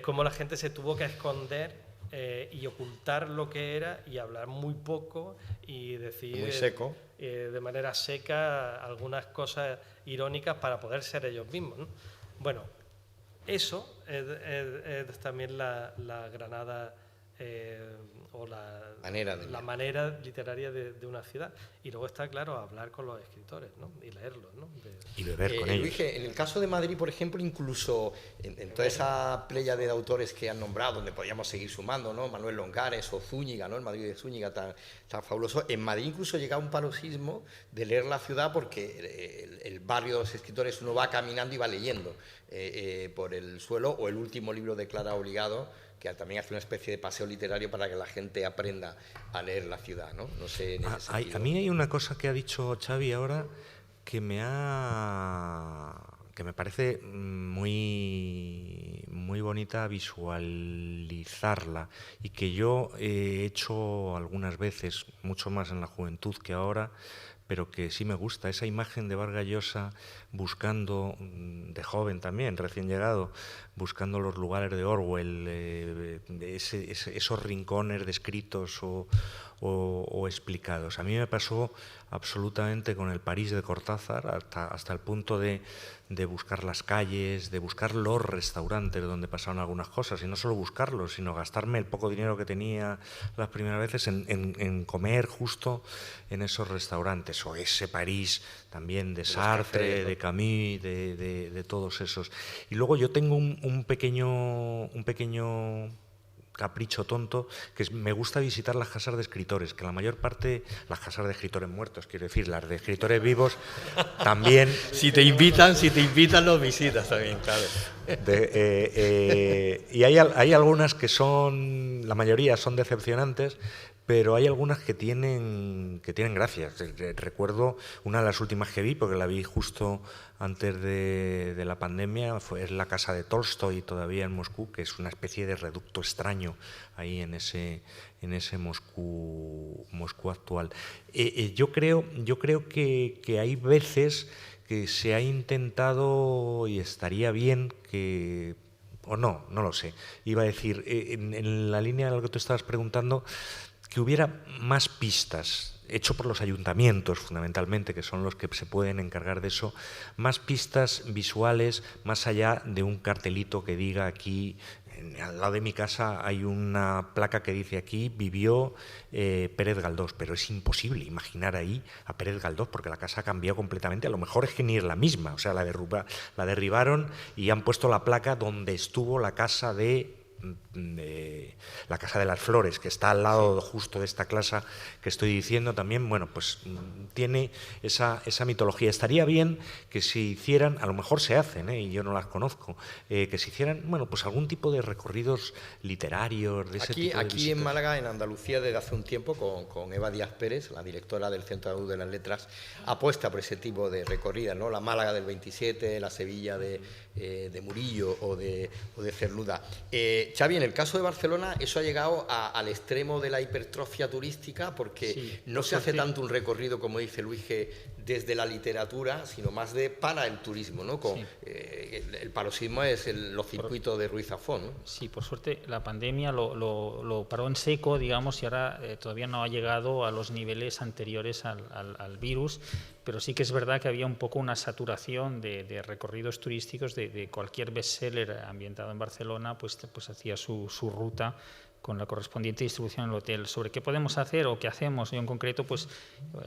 cómo la gente se tuvo que esconder y ocultar lo que era y hablar muy poco y decir muy seco. De manera seca algunas cosas irónicas para poder ser ellos mismos, ¿no? Bueno, eso es también la Granada o la manera literaria de una ciudad. Y luego está, claro, hablar con los escritores, ¿no? Y leerlos, ¿no? Y beber con ellos. Luis, en el caso de Madrid, por ejemplo, incluso en toda esa playa de autores que han nombrado, donde podríamos seguir sumando, ¿no? Manuel Longares o Zúñiga, ¿no? El Madrid de Zúñiga tan fabuloso. En Madrid incluso llega un paroxismo de leer la ciudad porque el barrio de los escritores uno va caminando y va leyendo por el suelo, o el último libro de Clara Obligado, que también hace una especie de paseo literario para que la gente aprenda a leer la ciudad, ¿no? No sé, en ese sentido. A mí hay una cosa que ha dicho Xavi ahora que me parece muy bonita visualizarla, y que yo he hecho algunas veces, mucho más en la juventud que ahora, pero que sí me gusta, esa imagen de Vargas Llosa buscando, de joven también, recién llegado, buscando los lugares de Orwell, esos rincones descritos o explicados. A mí me pasó absolutamente con el París de Cortázar, hasta el punto de buscar las calles, de buscar los restaurantes donde pasaban algunas cosas, y no solo buscarlos, sino gastarme el poco dinero que tenía las primeras veces en comer justo en esos restaurantes, o ese París también de Sartre, de Camus, de todos esos. Y luego yo tengo un pequeño capricho tonto, que me gusta visitar las casas de escritores, que la mayor parte, las casas de escritores muertos, quiero decir, las de escritores vivos también. Si te invitan, los visitas también, claro. Y hay algunas que la mayoría son decepcionantes, pero hay algunas que tienen gracia. Recuerdo una de las últimas que vi, porque la vi justo antes de la pandemia, es la casa de Tolstoy, todavía en Moscú, que es una especie de reducto extraño ahí en ese Moscú actual. Yo creo que hay veces que se ha intentado, y estaría bien que, o no lo sé, iba a decir, en la línea de lo que tú estabas preguntando, que hubiera más pistas, hecho por los ayuntamientos fundamentalmente, que son los que se pueden encargar de eso, más pistas visuales, más allá de un cartelito que diga aquí, al lado de mi casa hay una placa que dice aquí vivió Pérez Galdós, pero es imposible imaginar ahí a Pérez Galdós, porque la casa ha cambiado completamente. A lo mejor es que ni es la misma, o sea, la derribaron y han puesto la placa donde estuvo la casa de las Flores, que está al lado justo de esta clase que estoy diciendo también. Bueno, pues tiene esa mitología. Estaría bien que se hicieran, a lo mejor se hacen, y yo no las conozco, que se hicieran, bueno, pues algún tipo de recorridos literarios de ese tipo de aquí en Málaga, en Andalucía, desde hace un tiempo, con Eva Díaz Pérez, la directora del Centro Andaluz de las Letras, apuesta por ese tipo de recorridas, ¿no? La Málaga del 27, la Sevilla de Murillo o de Cernuda. Xavi, en el caso de Barcelona, eso ha llegado al extremo de la hipertrofia turística, porque sí, no se hace tanto un recorrido, como dice Luis, que desde la literatura, sino más para el turismo, ¿no? Sí. El paroxismo es los circuitos de Ruiz Zafón, ¿no? Sí, por suerte la pandemia lo paró en seco, digamos, y ahora todavía no ha llegado a los niveles anteriores al virus, pero sí que es verdad que había un poco una saturación de recorridos turísticos, de cualquier bestseller ambientado en Barcelona, pues hacía su ruta con la correspondiente distribución en el hotel. Sobre qué podemos hacer o qué hacemos, yo en concreto, pues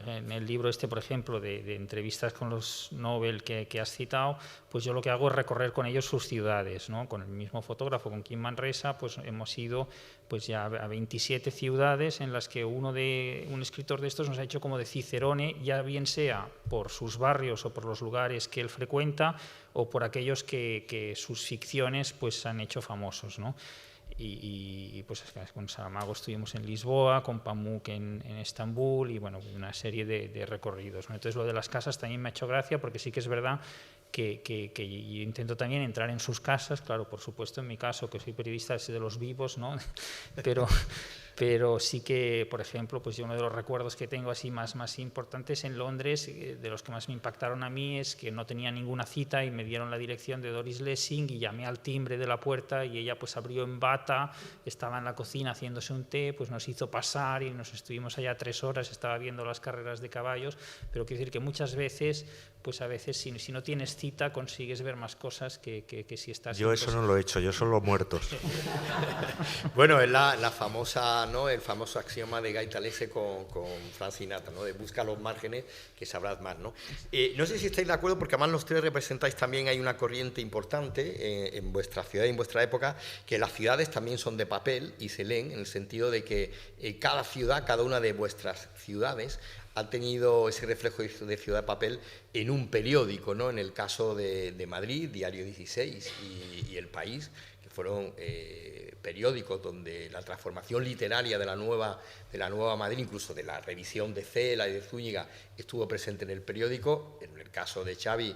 en el libro por ejemplo, de entrevistas con los Nobel que has citado, pues yo lo que hago es recorrer con ellos sus ciudades, ¿no? Con el mismo fotógrafo, con Quim Manresa, pues hemos ido pues ya a 27 ciudades en las que un escritor de estos nos ha hecho como de Cicerone, ya bien sea por sus barrios o por los lugares que él frecuenta, o por aquellos que sus ficciones pues han hecho famosos, ¿no? y pues con Saramago estuvimos en Lisboa, con Pamuk en Estambul y bueno, una serie de recorridos, ¿no? Entonces lo de las casas también me ha hecho gracia porque sí que es verdad que yo intento también entrar en sus casas, claro, por supuesto en mi caso que soy periodista es de los vivos, ¿no? Pero sí que, por ejemplo, pues yo uno de los recuerdos que tengo así más importantes en Londres, de los que más me impactaron a mí, es que no tenía ninguna cita y me dieron la dirección de Doris Lessing y llamé al timbre de la puerta y ella pues abrió en bata, estaba en la cocina haciéndose un té, pues nos hizo pasar y nos estuvimos allá 3 horas, estaba viendo las carreras de caballos, pero quiero decir que muchas veces, pues a veces si no tienes cita consigues ver más cosas que si estás... Yo eso no lo he hecho, yo solo muertos. Bueno, es la famosa, ¿no? El famoso axioma de Gaitalese con Frank Sinatra, ¿no? De busca los márgenes que sabrás más, ¿no? No sé si estáis de acuerdo, porque además los tres representáis también, hay una corriente importante en vuestra ciudad y en vuestra época, que las ciudades también son de papel y se leen, en el sentido de que cada ciudad, cada una de vuestras ciudades, ha tenido ese reflejo de ciudad de papel en un periódico, ¿no? En el caso de Madrid, Diario 16 y El País, que fueron periódicos donde la transformación literaria de la nueva Madrid, incluso de la revisión de Cela y de Zúñiga, estuvo presente en el periódico. En el caso de Xavi,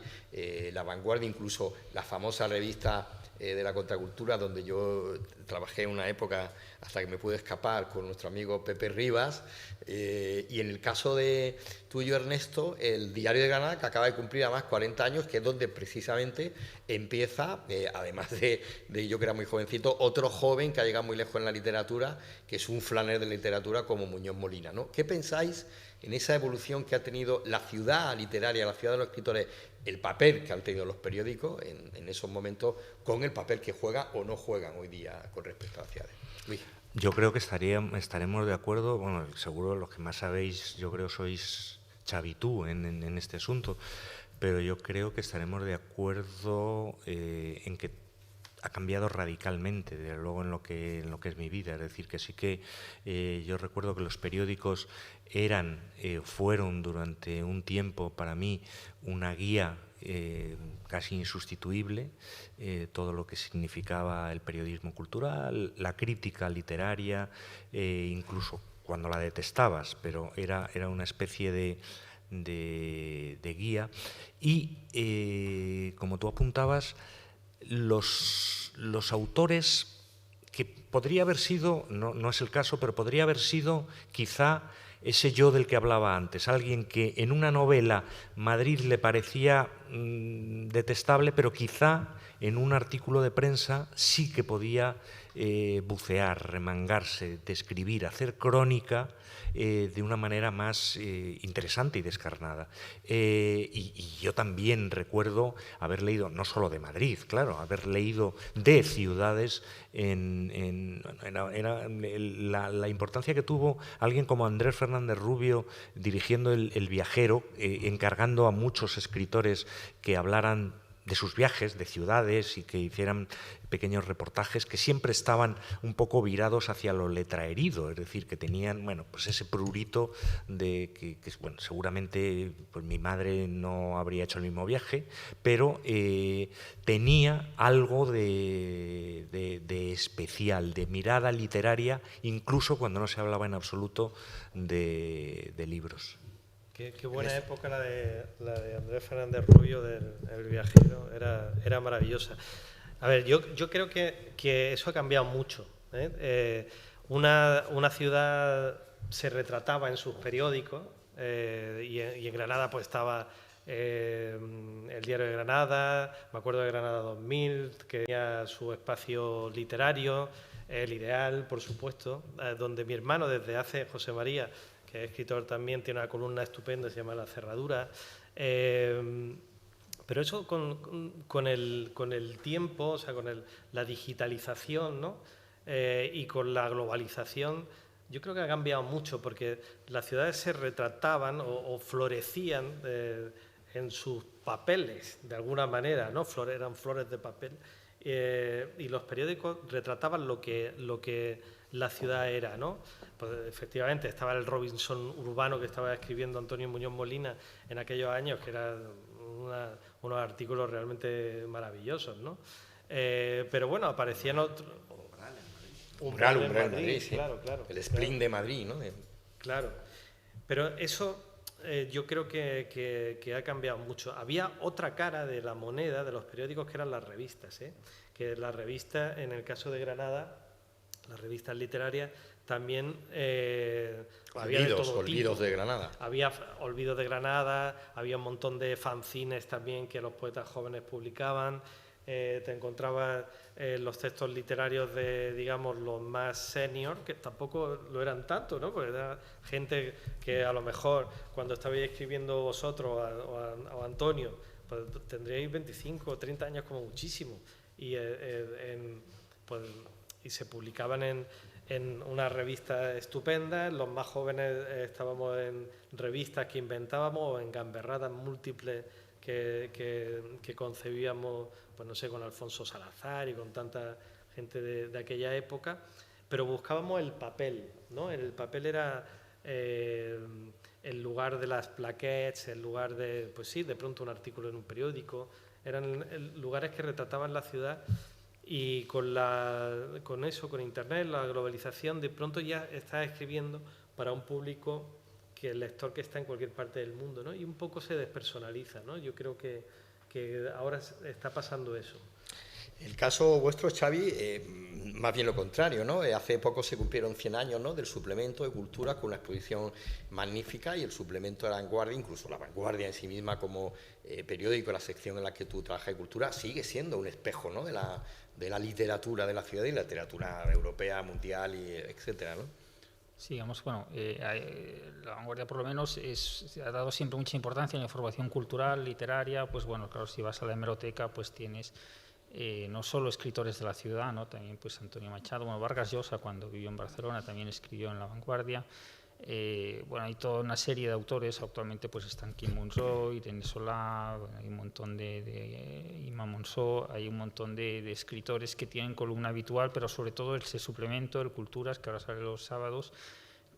La Vanguardia, incluso la famosa revista de la contracultura, donde yo trabajé en una época hasta que me pude escapar con nuestro amigo Pepe Rivas, y en el caso de tuyo, Ernesto, el Diario de Granada, que acaba de cumplir además 40 años, que es donde precisamente empieza, además de yo que era muy jovencito, otro joven que ha llegado muy lejos en la literatura, que es un flaner de literatura como Muñoz Molina, ¿no? ¿Qué pensáis en esa evolución que ha tenido la ciudad literaria, la ciudad de los escritores, el papel que han tenido los periódicos en esos momentos, con el papel que juegan o no juegan hoy día con respecto a las ciudades? Luis. Yo creo que estaremos de acuerdo, bueno, seguro los que más sabéis, yo creo sois Xavi tú en este asunto, pero yo creo que estaremos de acuerdo en que ha cambiado radicalmente, desde luego en lo que es mi vida. Es decir, que sí que yo recuerdo que los periódicos fueron durante un tiempo para mí una guía casi insustituible, todo lo que significaba el periodismo cultural, la crítica literaria, incluso cuando la detestabas, pero era una especie de guía. Y como tú apuntabas, los autores, que podría haber sido, no es el caso, pero podría haber sido quizá ese yo del que hablaba antes, alguien que en una novela Madrid le parecía detestable, pero quizá en un artículo de prensa sí que podía bucear, remangarse, describir, hacer crónica de una manera más interesante y descarnada. Y yo también recuerdo haber leído, no solo de Madrid, claro, haber leído de ciudades, la importancia que tuvo alguien como Andrés Fernández Rubio dirigiendo El Viajero, encargando a muchos escritores que hablaran de sus viajes, de ciudades, y que hicieran pequeños reportajes que siempre estaban un poco virados hacia lo letraherido, es decir, que tenían, bueno, pues ese prurito de que bueno, seguramente pues mi madre no habría hecho el mismo viaje, pero tenía algo de especial, de mirada literaria, incluso cuando no se hablaba en absoluto de libros. Qué buena época la de Andrés Fernández Rubio del Viajero, era maravillosa. A ver, yo creo que eso ha cambiado mucho, ¿eh? Una ciudad se retrataba en sus periódicos, y en Granada pues estaba el Diario de Granada, me acuerdo de Granada 2000, que tenía su espacio literario, El Ideal, por supuesto, donde mi hermano desde hace, José María, que es escritor también, tiene una columna estupenda, se llama La Cerradura. Pero eso con el tiempo, o sea, con la digitalización, ¿no? Y con la globalización, yo creo que ha cambiado mucho, porque las ciudades se retrataban o florecían en sus papeles, de alguna manera, ¿no? Eran flores de papel, y los periódicos retrataban lo que la ciudad era, ¿no? Pues efectivamente estaba el Robinson urbano que estaba escribiendo Antonio Muñoz Molina en aquellos años, que eran unos artículos realmente maravillosos, ¿no? Pero bueno, aparecían otros... Umbral en Madrid, sí. Claro. El Splin de Madrid, ¿no? Claro. Pero eso yo creo que ha cambiado mucho. Había otra cara de la moneda de los periódicos que eran las revistas, ¿eh? Que las revistas, en el caso de Granada, las revistas literarias también había de todo Olvidos tipo. de Granada. Había Olvidos de Granada, había un montón de fanzines también que los poetas jóvenes publicaban. Te encontrabas los textos literarios de, digamos, los más senior, que tampoco lo eran tanto, ¿no? Porque era gente que a lo mejor cuando estabais escribiendo vosotros o Antonio, pues tendríais 25 o 30 años como muchísimo. Y, y se publicaban en una revista estupenda. Los más jóvenes estábamos en revistas que inventábamos o en gamberradas múltiples que concebíamos, pues no sé, con Alfonso Salazar y con tanta gente de aquella época, pero buscábamos el papel, ¿no? El papel era el lugar de las plaquettes, el lugar de, pues sí, de pronto un artículo en un periódico, eran lugares que retrataban la ciudad. Y con eso, con Internet, la globalización, de pronto ya estás escribiendo para un público que el lector que está en cualquier parte del mundo, ¿no? Y un poco se despersonaliza, ¿no? Yo creo que ahora está pasando eso. El caso vuestro, Xavi, más bien lo contrario, ¿no? Hace poco se cumplieron 100 años, ¿no?, del suplemento de cultura, con una exposición magnífica, y el suplemento de La Vanguardia, incluso La Vanguardia en sí misma como periódico, la sección en la que tú trabajas de cultura, sigue siendo un espejo, ¿no?, de la literatura de la ciudad y la literatura europea, mundial, y etcétera, ¿no? Sí, digamos, bueno, La Vanguardia por lo menos ha dado siempre mucha importancia en la información cultural, literaria. Pues bueno, claro, si vas a la hemeroteca, pues tienes no solo escritores de la ciudad, ¿no? También pues Antonio Machado, bueno, Vargas Llosa, cuando vivió en Barcelona, también escribió en La Vanguardia. Bueno, hay toda una serie de autores. Actualmente pues están Quim Monzó, Irene Solà, hay un montón de Ima Monzó, hay un montón de escritores que tienen columna habitual, pero sobre todo ese suplemento, el Culturas, que ahora sale los sábados,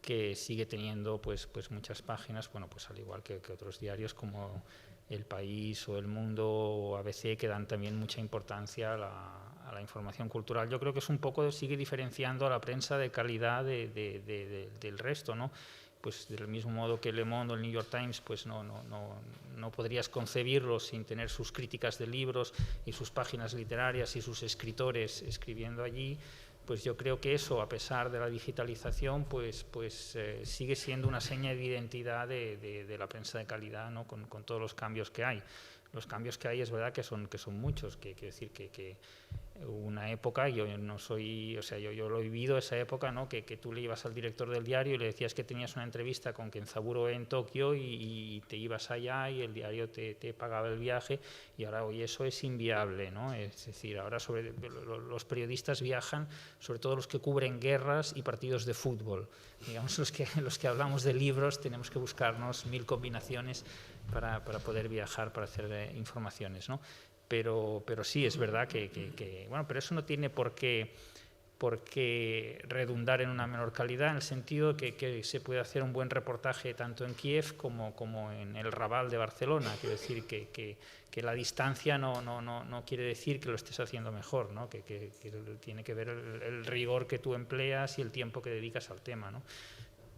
que sigue teniendo pues muchas páginas, bueno, pues al igual que otros diarios como El País o El Mundo o ABC, que dan también mucha importancia a la información cultural. Yo creo que es un poco, sigue diferenciando a la prensa de calidad del resto, ¿no? Pues del mismo modo que Le Monde o el New York Times, pues no podrías concebirlo sin tener sus críticas de libros y sus páginas literarias y sus escritores escribiendo allí. Pues yo creo que eso, a pesar de la digitalización, pues sigue siendo una seña de identidad de la prensa de calidad, ¿no? Con todos los cambios que hay. Los cambios que hay es verdad que son muchos, que quiero decir que una época, yo no soy, o sea, yo lo he vivido esa época, ¿no? Que tú le ibas al director del diario y le decías que tenías una entrevista con Kenzaburo en Tokio y te ibas allá y el diario te pagaba el viaje, y ahora hoy eso es inviable, ¿no? Es decir, ahora los periodistas viajan, sobre todo los que cubren guerras y partidos de fútbol. Digamos, los que hablamos de libros tenemos que buscarnos 1000 combinaciones para poder viajar, para hacer informaciones, ¿no? Pero sí, es verdad que bueno, pero eso no tiene por qué redundar en una menor calidad, en el sentido de que se puede hacer un buen reportaje tanto en Kiev como en el Raval de Barcelona. Quiero decir que la distancia no quiere decir que lo estés haciendo mejor, ¿no? Que tiene que ver el rigor que tú empleas y el tiempo que dedicas al tema, ¿no?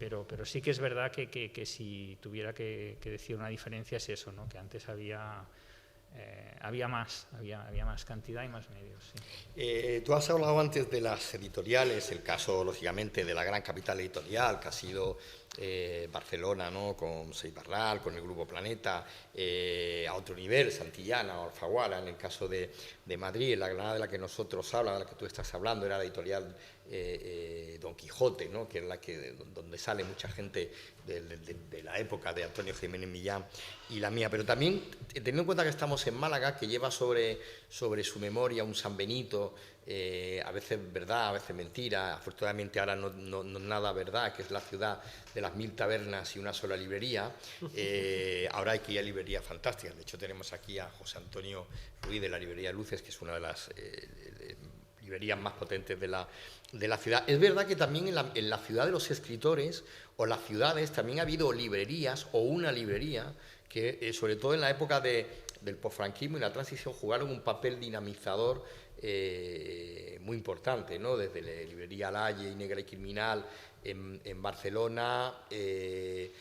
Pero sí que es verdad que si tuviera que decir una diferencia es eso, ¿no? Que antes había más cantidad y más medios. Sí. Tú has hablado antes de las editoriales, el caso, lógicamente, de la gran capital editorial, que ha sido Barcelona, ¿no?, con Seix Barral, con el Grupo Planeta, a otro nivel, Santillana o Alfaguara. En el caso de Madrid, la Granada de la que nosotros hablamos, de la que tú estás hablando, era la editorial Don Quijote, ¿no?, que es donde sale mucha gente de la época de Antonio Jiménez Millán y la mía. Pero también, teniendo en cuenta que estamos en Málaga, que lleva sobre su memoria un San Benito, a veces verdad, a veces mentira. Afortunadamente ahora no nada verdad, que es la ciudad de las 1000 tabernas y una sola librería. Ahora hay que ir a librerías fantásticas. De hecho, tenemos aquí a José Antonio Ruiz de la librería Luces, que es una de las librerías más potentes de la ciudad. Es verdad que también en la ciudad de los escritores, o las ciudades, también ha habido librerías o una librería que, sobre todo en la época del posfranquismo y la transición, jugaron un papel dinamizador muy importantes, ¿no? Desde la librería Laie y Negra y Criminal en Barcelona, en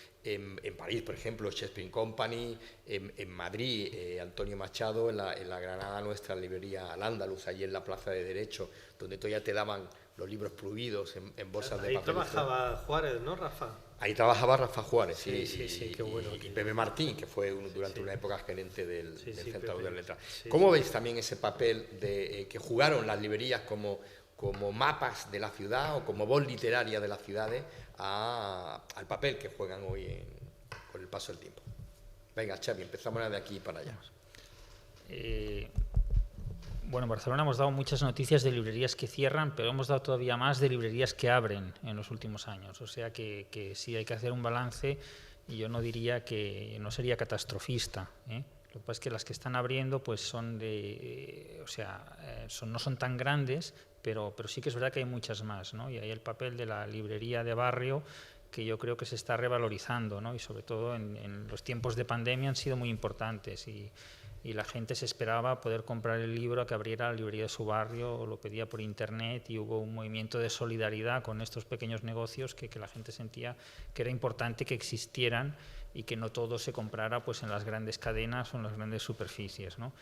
París, por ejemplo, Shakespeare Company, en Madrid, Antonio Machado, en la Granada nuestra librería Al-Ándalus, allí en la Plaza de Derecho, donde todavía te daban los libros prohibidos en bolsas de papel. Ahí trabajaba Juárez, ¿no, Rafa? Ahí trabajaba Rafa Juárez, sí, qué bueno. Y Pepe Martín, que fue durante una época gerente del Centro de Letras. Sí, ¿Cómo veis también ese papel que jugaron las librerías como mapas de la ciudad o como voz literaria de las ciudades al papel que juegan hoy con el paso del tiempo? Venga, Xavi, empezamos de aquí para allá. Bueno, en Barcelona hemos dado muchas noticias de librerías que cierran, pero hemos dado todavía más de librerías que abren en los últimos años. O sea que sí hay que hacer un balance y yo no diría que no sería catastrofista, ¿eh? Lo que pasa es que las que están abriendo pues son no son tan grandes, pero sí que es verdad que hay muchas más, ¿no? Y ahí el papel de la librería de barrio, que yo creo que se está revalorizando, ¿no? Y sobre todo en los tiempos de pandemia han sido muy importantes y la gente se esperaba poder comprar el libro que abriera la librería de su barrio o lo pedía por internet, y hubo un movimiento de solidaridad con estos pequeños negocios que la gente sentía que era importante que existieran y que no todo se comprara pues en las grandes cadenas o en las grandes superficies, ¿no?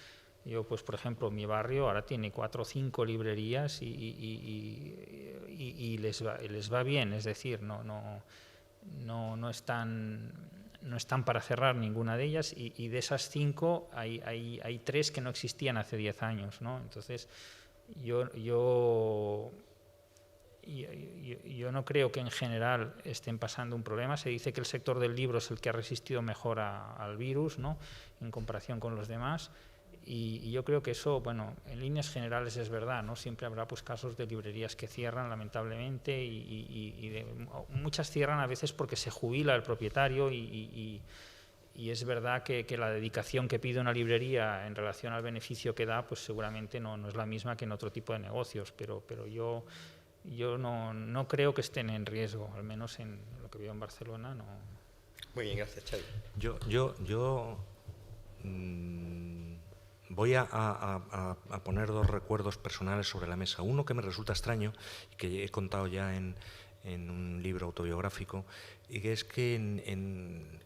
Yo, pues, por ejemplo, mi barrio ahora tiene 4 o 5 librerías y les va bien, es decir, no están para cerrar ninguna de ellas, y de esas 5 hay 3 que no existían hace 10 años, ¿no? Entonces, yo no creo que en general estén pasando un problema. Se dice que el sector del libro es el que ha resistido mejor al virus, ¿no?, en comparación con los demás. Y yo creo que eso, bueno, en líneas generales es verdad, ¿no? Siempre habrá pues casos de librerías que cierran, lamentablemente, y muchas cierran a veces porque se jubila el propietario y es verdad que la dedicación que pide una librería en relación al beneficio que da, pues seguramente no es la misma que en otro tipo de negocios, pero yo no creo que estén en riesgo, al menos en lo que veo en Barcelona, no. Muy bien, gracias, Xavi. Yo voy a poner 2 recuerdos personales sobre la mesa. Uno que me resulta extraño y que he contado ya en un libro autobiográfico, y que es que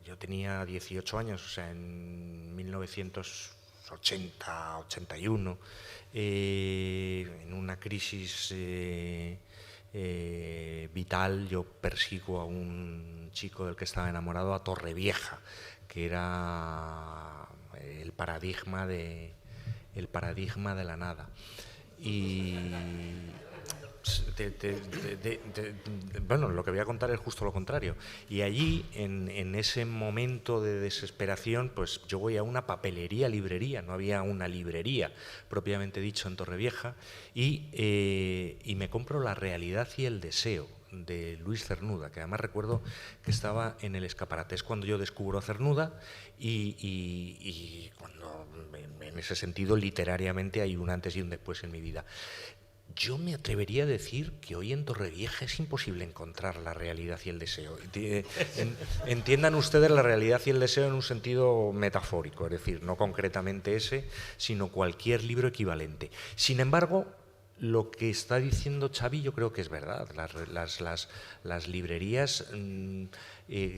yo tenía 18 años, o sea, en 1980, 81, en una crisis vital, yo persigo a un chico del que estaba enamorado a Torrevieja, que era el paradigma de la nada. Y bueno, lo que voy a contar es justo lo contrario. Y allí, en ese momento de desesperación, pues yo voy a una librería, no había una librería propiamente dicho en Torrevieja, y me compro La realidad y el deseo, de Luis Cernuda, que además recuerdo que estaba en el escaparate. Es cuando yo descubro a Cernuda y cuando, en ese sentido, literariamente hay un antes y un después en mi vida. Yo me atrevería a decir que hoy en Torrevieja es imposible encontrar La realidad y el deseo. Entiendan ustedes la realidad y el deseo en un sentido metafórico, es decir, no concretamente ese, sino cualquier libro equivalente. Sin embargo, lo que está diciendo Xavi yo creo que es verdad. Las librerías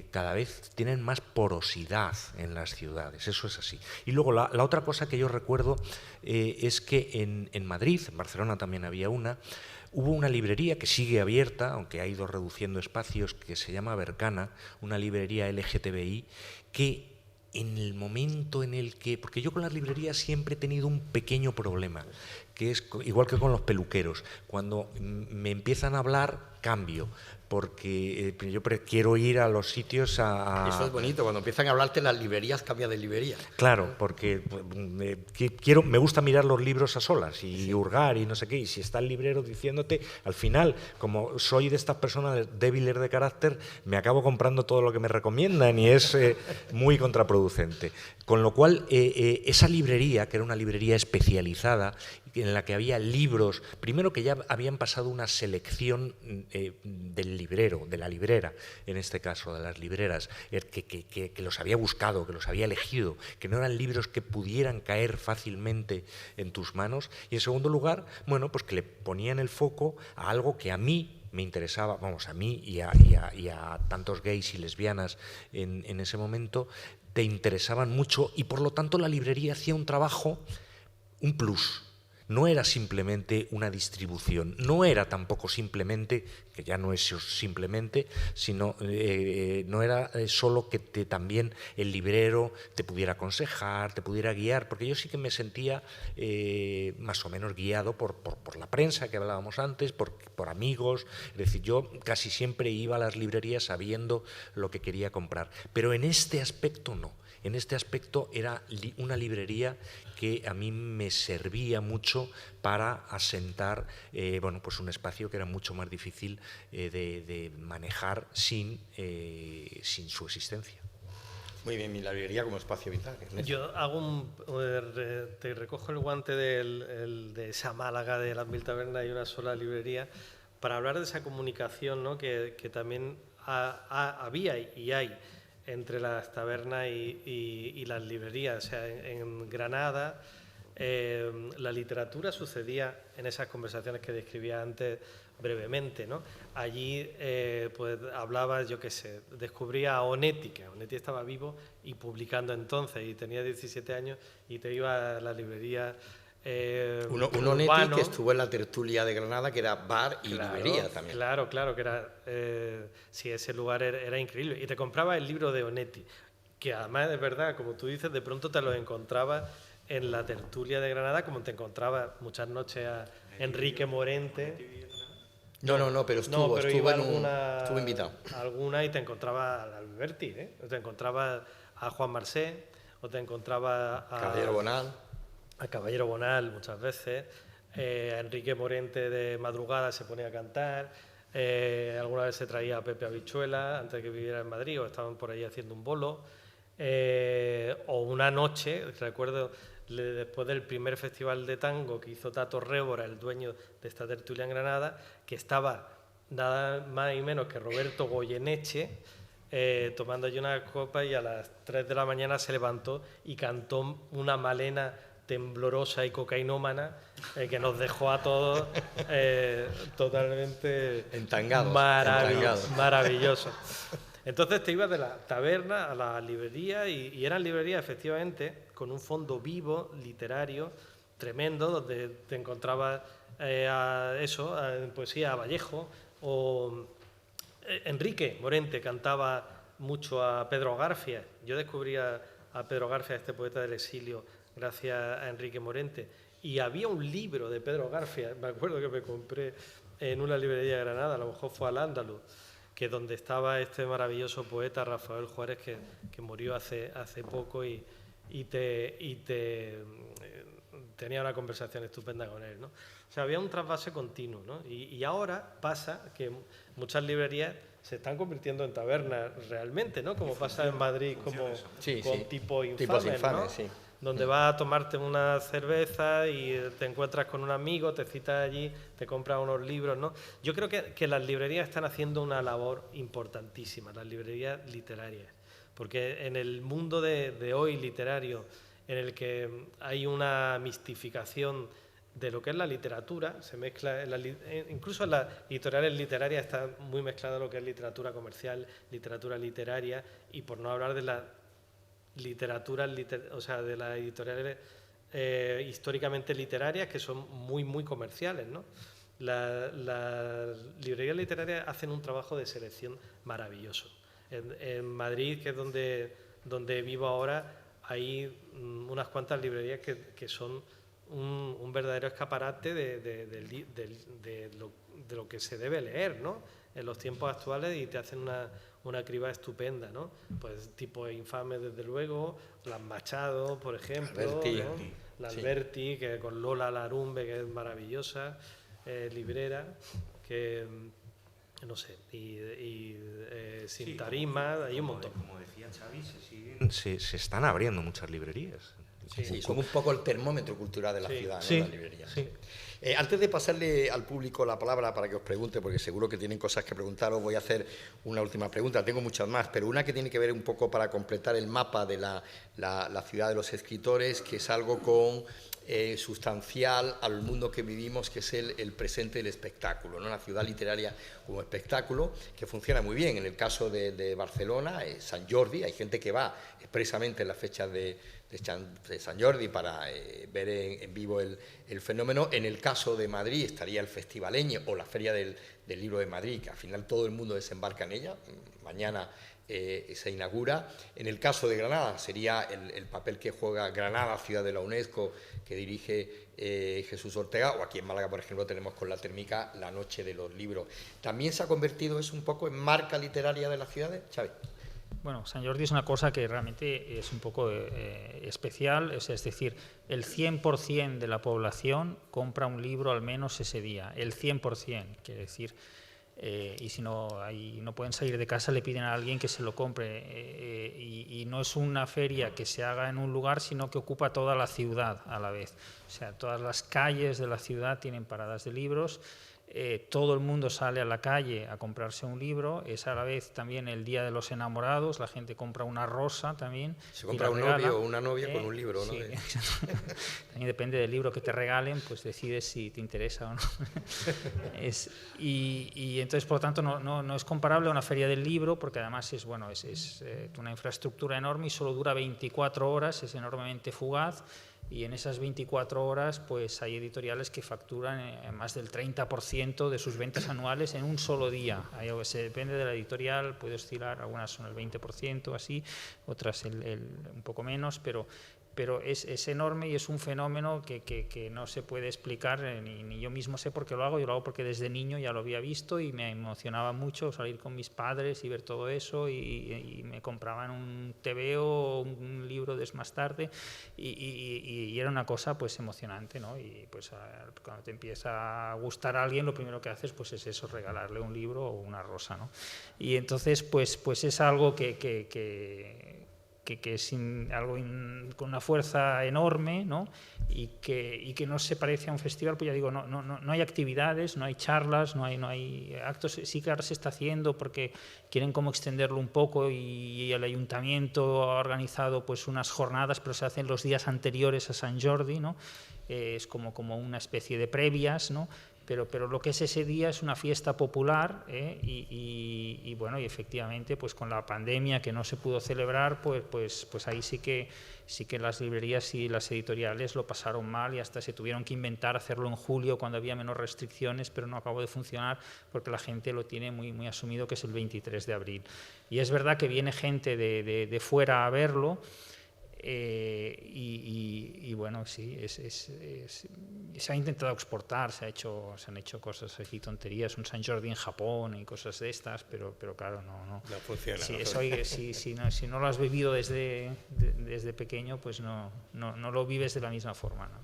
cada vez tienen más porosidad en las ciudades, eso es así. Y luego la otra cosa que yo recuerdo es que en Madrid, en Barcelona también había hubo una librería que sigue abierta, aunque ha ido reduciendo espacios, que se llama Bercana, una librería LGTBI, que en el momento en el que... Porque yo con las librerías siempre he tenido un pequeño problema, que es igual que con los peluqueros. Cuando me empiezan a hablar, cambio, porque yo quiero ir a los sitios Eso es bonito, cuando empiezan a hablarte las librerías, cambia de librería. Claro, porque me gusta mirar los libros a solas y hurgar y no sé qué, y si está el librero diciéndote, al final, como soy de estas personas débiles de carácter, me acabo comprando todo lo que me recomiendan y es muy contraproducente. Con lo cual, esa librería, que era una librería especializada, en la que había libros, primero que ya habían pasado una selección del librero, de la librera, en este caso, de las libreras, que los había buscado, que los había elegido, que no eran libros que pudieran caer fácilmente en tus manos, y en segundo lugar, bueno, pues que le ponían el foco a algo que a mí me interesaba, vamos, a mí y a tantos gays y lesbianas en ese momento, te interesaban mucho, y por lo tanto la librería hacía un trabajo, un plus. No era simplemente una distribución, no era tampoco simplemente, que ya no es simplemente, sino no era solo que también el librero te pudiera aconsejar, te pudiera guiar, porque yo sí que me sentía más o menos guiado por la prensa que hablábamos antes, por amigos. Es decir, yo casi siempre iba a las librerías sabiendo lo que quería comprar, pero en este aspecto no. En este aspecto era una librería que a mí me servía mucho para asentar bueno, pues un espacio que era mucho más difícil de manejar sin su existencia. Muy bien, mi librería como espacio vital. Yo hago te recojo el guante de esa Málaga de las 1000 tabernas y una sola librería para hablar de esa comunicación, ¿no? que también había y hay entre las tabernas y las librerías. O sea, en Granada la literatura sucedía en esas conversaciones que describía antes brevemente, ¿no? Allí pues hablabas, yo qué sé, descubría a Onetti, que Onetti estaba vivo y publicando entonces, y tenía 17 años, y te iba a la librería. Un Onetti que estuvo en la tertulia de Granada, que era bar y librería también. Claro, que era, sí, ese lugar era increíble. Y te comprabas el libro de Onetti, que además es verdad, como tú dices, de pronto te lo encontrabas en la tertulia de Granada, como te encontrabas muchas noches a Enrique Morente. No, pero estuvo invitado. Alguna, y te encontrabas a Alberti, o te encontrabas a Juan Marsé, o te encontrabas a Caballero Bonal muchas veces, a Enrique Morente de madrugada se ponía a cantar, alguna vez se traía a Pepe Habichuela antes de que viviera en Madrid, o estaban por ahí haciendo un bolo, o una noche, recuerdo, después del primer festival de tango que hizo Tato Révora, el dueño de esta tertulia en Granada, que estaba nada más y menos que Roberto Goyeneche, tomando allí una copa, y a las 3 de la mañana se levantó y cantó una Malena temblorosa y cocainómana que nos dejó a todos totalmente entangados, maravillosos. Entonces te ibas de la taberna a la librería, y eran librerías efectivamente con un fondo vivo, literario, tremendo, donde te encontrabas en poesía a Vallejo, o Enrique Morente cantaba mucho a Pedro Garfias. Yo descubrí a Pedro Garfias, este poeta del exilio, gracias a Enrique Morente. Y había un libro de Pedro Garfias, me acuerdo que me compré en una librería de Granada, a lo mejor fue al Andaluz, que donde estaba este maravilloso poeta Rafael Juárez, que murió hace poco, y tenía una conversación estupenda con él, ¿no? O sea, había un trasvase continuo, ¿no? Y ahora pasa que muchas librerías se están convirtiendo en tabernas realmente, ¿no? Como pasa en Madrid, como con tipos infames, ¿no? Sí. Donde vas a tomarte una cerveza y te encuentras con un amigo, te citas allí, te compras unos libros, ¿no? Yo creo que las librerías están haciendo una labor importantísima, las librerías literarias, porque en el mundo de hoy literario, en el que hay una mistificación de lo que es la literatura, se mezcla, incluso en las editoriales literarias está muy mezclado lo que es literatura comercial, literatura literaria, y por no hablar de la literatura, o sea, de las editoriales históricamente literarias, que son muy, muy comerciales, ¿no? Las librerías literarias hacen un trabajo de selección maravilloso. En Madrid, que es donde vivo ahora, hay unas cuantas librerías que son un verdadero escaparate de lo que se debe leer, ¿no? En los tiempos actuales, y te hacen una criba estupenda, ¿no? Pues tipo Infame, desde luego, las Machado, por ejemplo, Alberti, ¿no? La Alberti, que con Lola Larumbe, que es maravillosa, librera, que no sé, y Sin Tarima, hay un montón. Como decía Xavi, se están abriendo muchas librerías. Sí, son un poco el termómetro cultural de la ciudad, ¿no? Sí, Las librerías. sí. Antes de pasarle al público la palabra para que os pregunte, porque seguro que tienen cosas que preguntaros, voy a hacer una última pregunta. Tengo muchas más, pero una que tiene que ver un poco para completar el mapa de la ciudad de los escritores, que es algo sustancial al mundo que vivimos, que es el presente del espectáculo, ¿no? La ciudad literaria como espectáculo, que funciona muy bien. En el caso de Barcelona, Sant Jordi, hay gente que va expresamente en las fechas de Sant Jordi para ver en vivo el fenómeno. En el caso de Madrid estaría el Festivaleño o la Feria del Libro de Madrid, que al final todo el mundo desembarca en ella. Mañana se inaugura. En el caso de Granada sería el papel que juega Granada, ciudad de la UNESCO, que dirige Jesús Ortega, o aquí en Málaga, por ejemplo, tenemos con la Térmica la Noche de los Libros. ¿También se ha convertido eso un poco en marca literaria de las ciudades, Xavi? Bueno, Sant Jordi es una cosa que realmente es un poco especial, es decir, el 100% de la población compra un libro al menos ese día, el 100%, quiere decir, y si no pueden salir de casa, le piden a alguien que se lo compre, y no es una feria que se haga en un lugar, sino que ocupa toda la ciudad a la vez, o sea, todas las calles de la ciudad tienen paradas de libros. Todo el mundo sale a la calle a comprarse un libro, es a la vez también el Día de los Enamorados, la gente compra una rosa también. Se compra un novio o una novia con un libro, ¿no? Sí, también depende del libro que te regalen, pues decides si te interesa o no. Y entonces, por lo tanto, no es comparable a una feria del libro, porque además es una infraestructura enorme y solo dura 24 horas, es enormemente fugaz. Y en esas 24 horas pues hay editoriales que facturan más del 30% de sus ventas anuales en un solo día. Depende de la editorial, puede oscilar, algunas son el 20%, así, otras un poco menos, pero es enorme y es un fenómeno que no se puede explicar, ni yo mismo sé por qué lo hago. Yo lo hago porque desde niño ya lo había visto y me emocionaba mucho salir con mis padres y ver todo eso, y me compraban un TVO o un libro más tarde, y era una cosa pues emocionante, ¿no? Y pues cuando te empieza a gustar a alguien, lo primero que haces pues es eso, regalarle un libro o una rosa, ¿no? Y entonces pues es algo que es algo con una fuerza enorme, ¿no? y que no se parece a un festival, pues ya digo, no hay actividades, no hay charlas, no hay actos. Sí que ahora se está haciendo porque quieren como extenderlo un poco, y el ayuntamiento ha organizado pues unas jornadas, pero se hacen los días anteriores a Sant Jordi, ¿no? Es como una especie de previas, ¿no? Pero lo que es ese día es una fiesta popular, y bueno, y efectivamente pues con la pandemia que no se pudo celebrar, pues ahí sí que las librerías y las editoriales lo pasaron mal, y hasta se tuvieron que inventar hacerlo en julio cuando había menos restricciones, pero no acabó de funcionar porque la gente lo tiene muy, muy asumido que es el 23 de abril. Y es verdad que viene gente de fuera a verlo. Y bueno, sí, se ha intentado exportar, se han hecho cosas así, tonterías, un Sant Jordi en Japón y cosas de estas, pero claro, no funciona. Sí, si no lo has vivido desde pequeño, pues no lo vives de la misma forma, ¿no?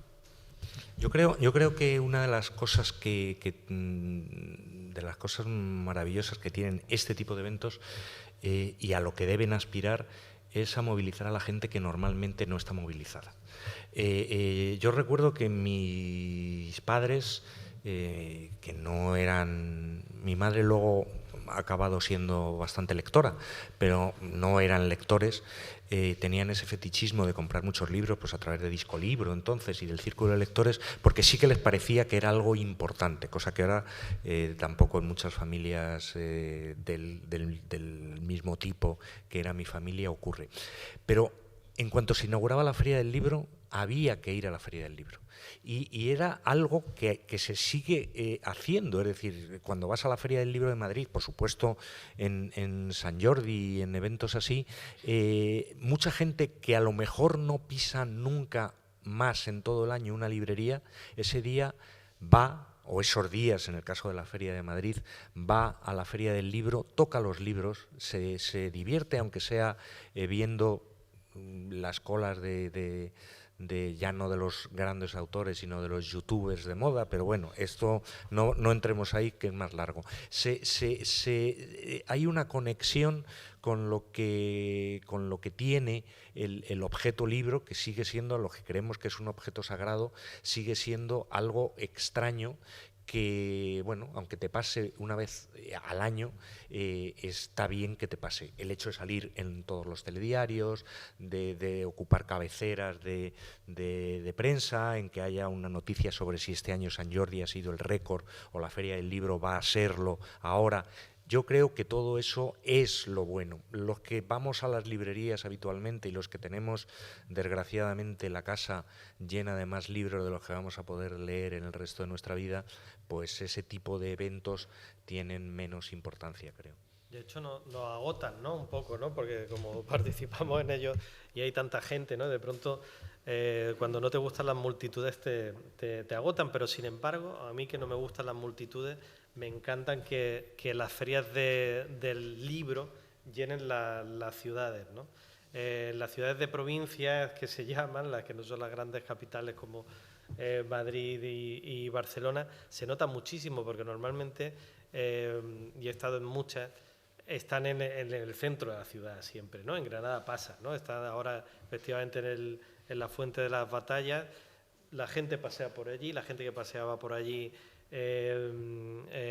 Yo creo que una de las cosas de las cosas maravillosas que tienen este tipo de eventos, y a lo que deben aspirar, es a movilizar a la gente que normalmente no está movilizada. Yo recuerdo que mis padres, que no eran... Mi madre luego ha acabado siendo bastante lectora, pero no eran lectores, tenían ese fetichismo de comprar muchos libros pues a través de Discolibro entonces y del Círculo de Lectores, porque sí que les parecía que era algo importante, cosa que ahora tampoco en muchas familias del mismo tipo que era mi familia ocurre. Pero en cuanto se inauguraba la Feria del Libro, había que ir a la Feria del Libro. Y era algo que se sigue haciendo, es decir, cuando vas a la Feria del Libro de Madrid, por supuesto en Sant Jordi y en eventos así, mucha gente que a lo mejor no pisa nunca más en todo el año una librería, ese día va, o esos días en el caso de la Feria de Madrid, va a la Feria del Libro, toca los libros, se divierte, aunque sea viendo las colas de ya no de los grandes autores, sino de los youtubers de moda, pero bueno, esto no entremos ahí, que es más largo. Hay una conexión con lo que tiene el objeto libro, que sigue siendo lo que creemos que es un objeto sagrado, sigue siendo algo extraño que, bueno, aunque te pase una vez al año, está bien que te pase. El hecho de salir en todos los telediarios, de ocupar cabeceras de prensa, en que haya una noticia sobre si este año San Jordi ha sido el récord o la Feria del Libro va a serlo ahora. Yo creo que todo eso es lo bueno. Los que vamos a las librerías habitualmente y los que tenemos, desgraciadamente, la casa llena de más libros de los que vamos a poder leer en el resto de nuestra vida, pues ese tipo de eventos tienen menos importancia, creo. De hecho, nos agotan, ¿no? Un poco, ¿no? Porque como participamos en ellos y hay tanta gente, ¿no? De pronto, cuando no te gustan las multitudes, te agotan. Pero, sin embargo, a mí que no me gustan las multitudes, me encantan que las ferias del libro llenen las ciudades, ¿no? Las ciudades de provincias que se llaman, las que no son las grandes capitales como Madrid y Barcelona, se nota muchísimo porque normalmente, y he estado en muchas, están en el centro de la ciudad siempre, ¿no? En Granada pasa, ¿no? Está ahora efectivamente en la Fuente de las Batallas, la gente pasea por allí, la gente que paseaba por allí,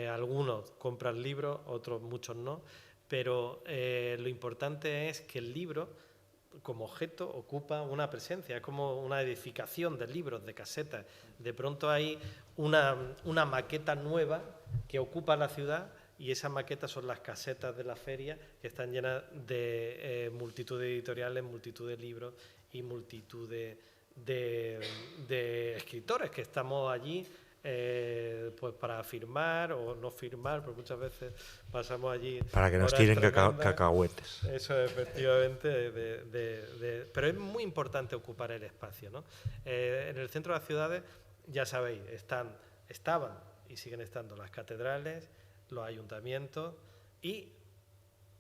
algunos compran libros, otros muchos no, pero lo importante es que el libro como objeto ocupa una presencia, es como una edificación de libros, de casetas. De pronto hay una maqueta nueva que ocupa la ciudad y esas maquetas son las casetas de la feria que están llenas de multitud de editoriales, multitud de libros y multitud de escritores que estamos allí pues para firmar o no firmar, porque muchas veces pasamos allí para que nos tiren cacahuetes. Eso efectivamente, pero es muy importante ocupar el espacio, ¿no? En el centro de las ciudades, ya sabéis, estaban y siguen estando las catedrales, los ayuntamientos y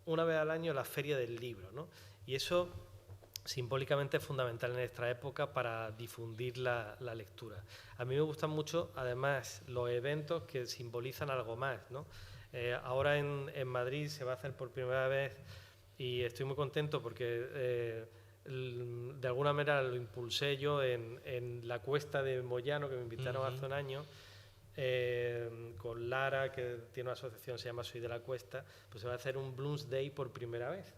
una vez al año la Feria del Libro, ¿no? Y eso simbólicamente es fundamental en esta época para difundir la lectura. A mí me gustan mucho, además, los eventos que simbolizan algo más, ¿no? Ahora en Madrid se va a hacer por primera vez y estoy muy contento porque de alguna manera lo impulsé yo en la Cuesta de Moyano, que me invitaron hace un año, con Lara, que tiene una asociación que se llama Soy de la Cuesta, pues se va a hacer un Bloomsday por primera vez.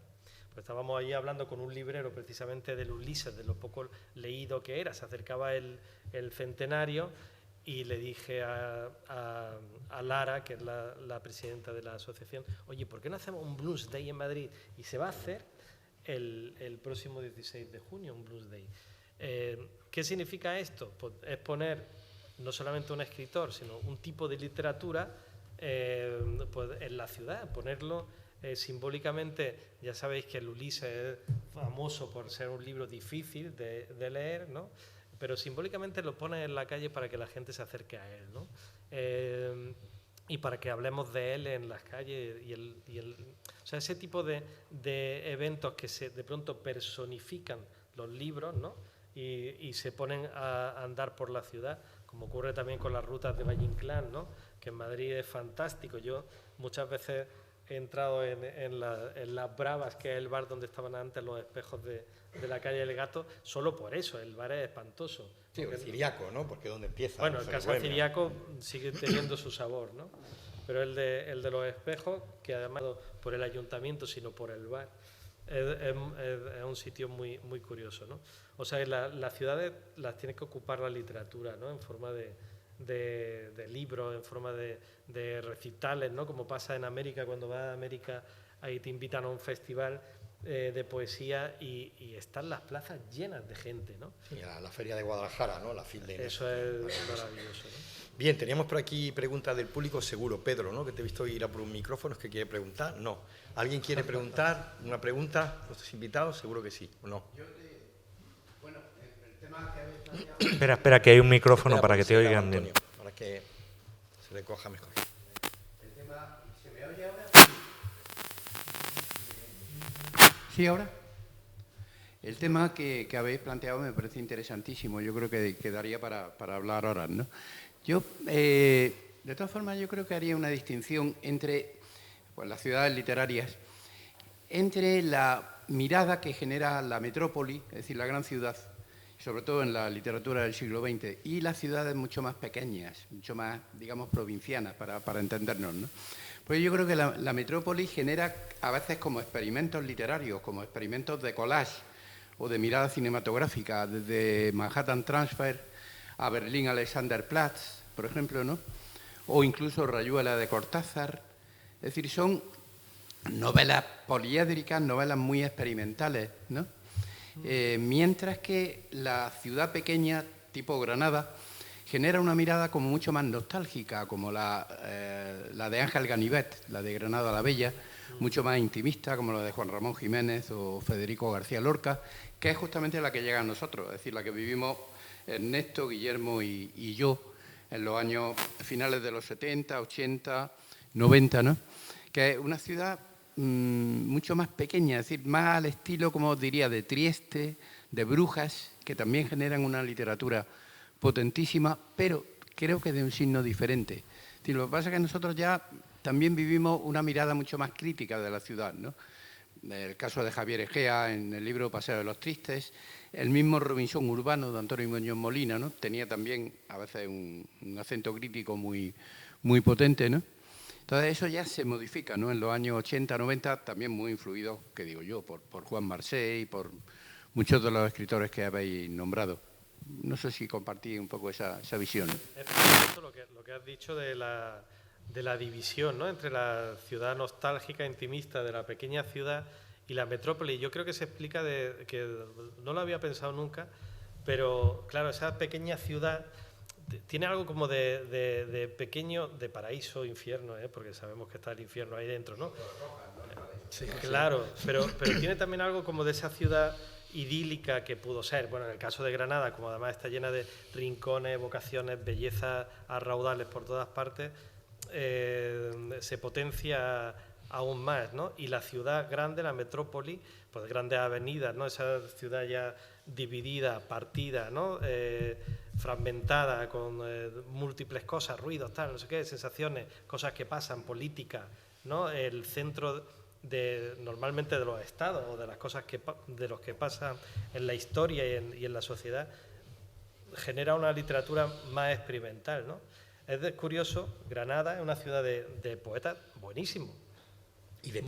Pues estábamos ahí hablando con un librero precisamente del Ulises, de lo poco leído que era. Se acercaba el centenario y le dije a Lara, que es la presidenta de la asociación, oye, ¿por qué no hacemos un Blues Day en Madrid? Y se va a hacer el próximo 16 de junio, un Blues Day. ¿Qué significa esto? Pues es poner no solamente un escritor, sino un tipo de literatura pues en la ciudad, ponerlo simbólicamente. Ya sabéis que el Ulises es famoso por ser un libro difícil de leer, ¿no? Pero simbólicamente lo pone en la calle para que la gente se acerque a él, ¿no? Y para que hablemos de él en las calles o sea, ese tipo de eventos que de pronto personifican los libros, ¿no? Y se ponen a andar por la ciudad, como ocurre también con las rutas de Valle Inclán, ¿no? Que en Madrid es fantástico. Yo muchas veces he entrado en las Bravas, que es el bar donde estaban antes los espejos de la calle del Gato, solo por eso, el bar es espantoso. Sí, el Ciriaco, ¿no? Porque ¿dónde empieza? Bueno, el Casa Ciriaco sigue teniendo su sabor, ¿no? Pero el de los espejos, que además no por el ayuntamiento, sino por el bar, es un sitio muy, muy curioso, ¿no? O sea, las ciudades las tiene que ocupar la literatura, ¿no? En forma de libros, en forma de recitales, ¿no? Como pasa en América, cuando vas a América, ahí te invitan a un festival de poesía y están las plazas llenas de gente, ¿no? Sí, la feria de Guadalajara, ¿no? La FIL de eso es maravilloso, ¿no? Bien, teníamos por aquí preguntas del público, seguro. Pedro, ¿no? Que te he visto ir a por un micrófono, ¿es que quiere preguntar? No. ¿Alguien quiere preguntar una pregunta? ¿Nuestros invitados? Seguro que sí, ¿o no? Bueno, el tema que habéis planteado... Espera, que hay un micrófono para que te oigan bien. Para que se le coja mejor. El tema... ¿Se me oye ahora? ¿Sí, ahora? El tema que habéis planteado me parece interesantísimo. Yo creo que quedaría para hablar horas, ¿no? Yo, de todas formas, yo creo que haría una distinción entre pues, las ciudades literarias entre la mirada que genera la metrópoli, es decir, la gran ciudad, sobre todo en la literatura del siglo XX, y las ciudades mucho más pequeñas, mucho más, digamos, provincianas, para entendernos, ¿no? Pues yo creo que la metrópoli genera a veces como experimentos literarios, como experimentos de collage o de mirada cinematográfica, desde Manhattan Transfer a Berlín Alexanderplatz, por ejemplo, ¿no? O incluso Rayuela de Cortázar. Es decir, son novelas poliédricas, novelas muy experimentales, ¿no? Mientras que la ciudad pequeña, tipo Granada, genera una mirada como mucho más nostálgica, como la de Ángel Ganivet, la de Granada la Bella, mucho más intimista, como la de Juan Ramón Jiménez o Federico García Lorca, que es justamente la que llega a nosotros, es decir, la que vivimos Ernesto, Guillermo y yo en los años finales de los 70, 80, 90, ¿no? Que es una ciudad mucho más pequeña, es decir, más al estilo, como os diría, de Trieste, de Brujas, que también generan una literatura potentísima, pero creo que de un signo diferente. Es decir, lo que pasa es que nosotros ya también vivimos una mirada mucho más crítica de la ciudad, ¿no? El caso de Javier Egea en el libro Paseo de los Tristes, el mismo Robinson Urbano de Antonio Muñoz Molina, ¿no? Tenía también a veces un acento crítico muy, muy potente, ¿no? Entonces eso ya se modifica, ¿no? En los años 80, 90, también muy influido, que digo yo, por Juan Marcé y por muchos de los escritores que habéis nombrado. No sé si compartí un poco esa visión, ¿no? Es lo que has dicho de la división, ¿no? Entre la ciudad nostálgica, intimista de la pequeña ciudad y la metrópoli. Yo creo que se explica que no lo había pensado nunca, pero claro, esa pequeña ciudad tiene algo como de pequeño, de paraíso, infierno, porque sabemos que está el infierno ahí dentro, ¿no? Sí, claro, pero tiene también algo como de esa ciudad idílica que pudo ser. Bueno, en el caso de Granada, como además está llena de rincones, evocaciones, bellezas a raudales por todas partes, se potencia aún más, ¿no? Y la ciudad grande, la metrópoli, pues grandes avenidas, ¿no? Esa ciudad ya dividida, partida, ¿no? Fragmentada con múltiples cosas, ruidos, tal, no sé qué, sensaciones, cosas que pasan, política, ¿no? El centro normalmente de los estados o de las cosas de los que pasan en la historia y en la sociedad, genera una literatura más experimental, ¿no? Es curioso, Granada es una ciudad de poetas buenísimos. Y de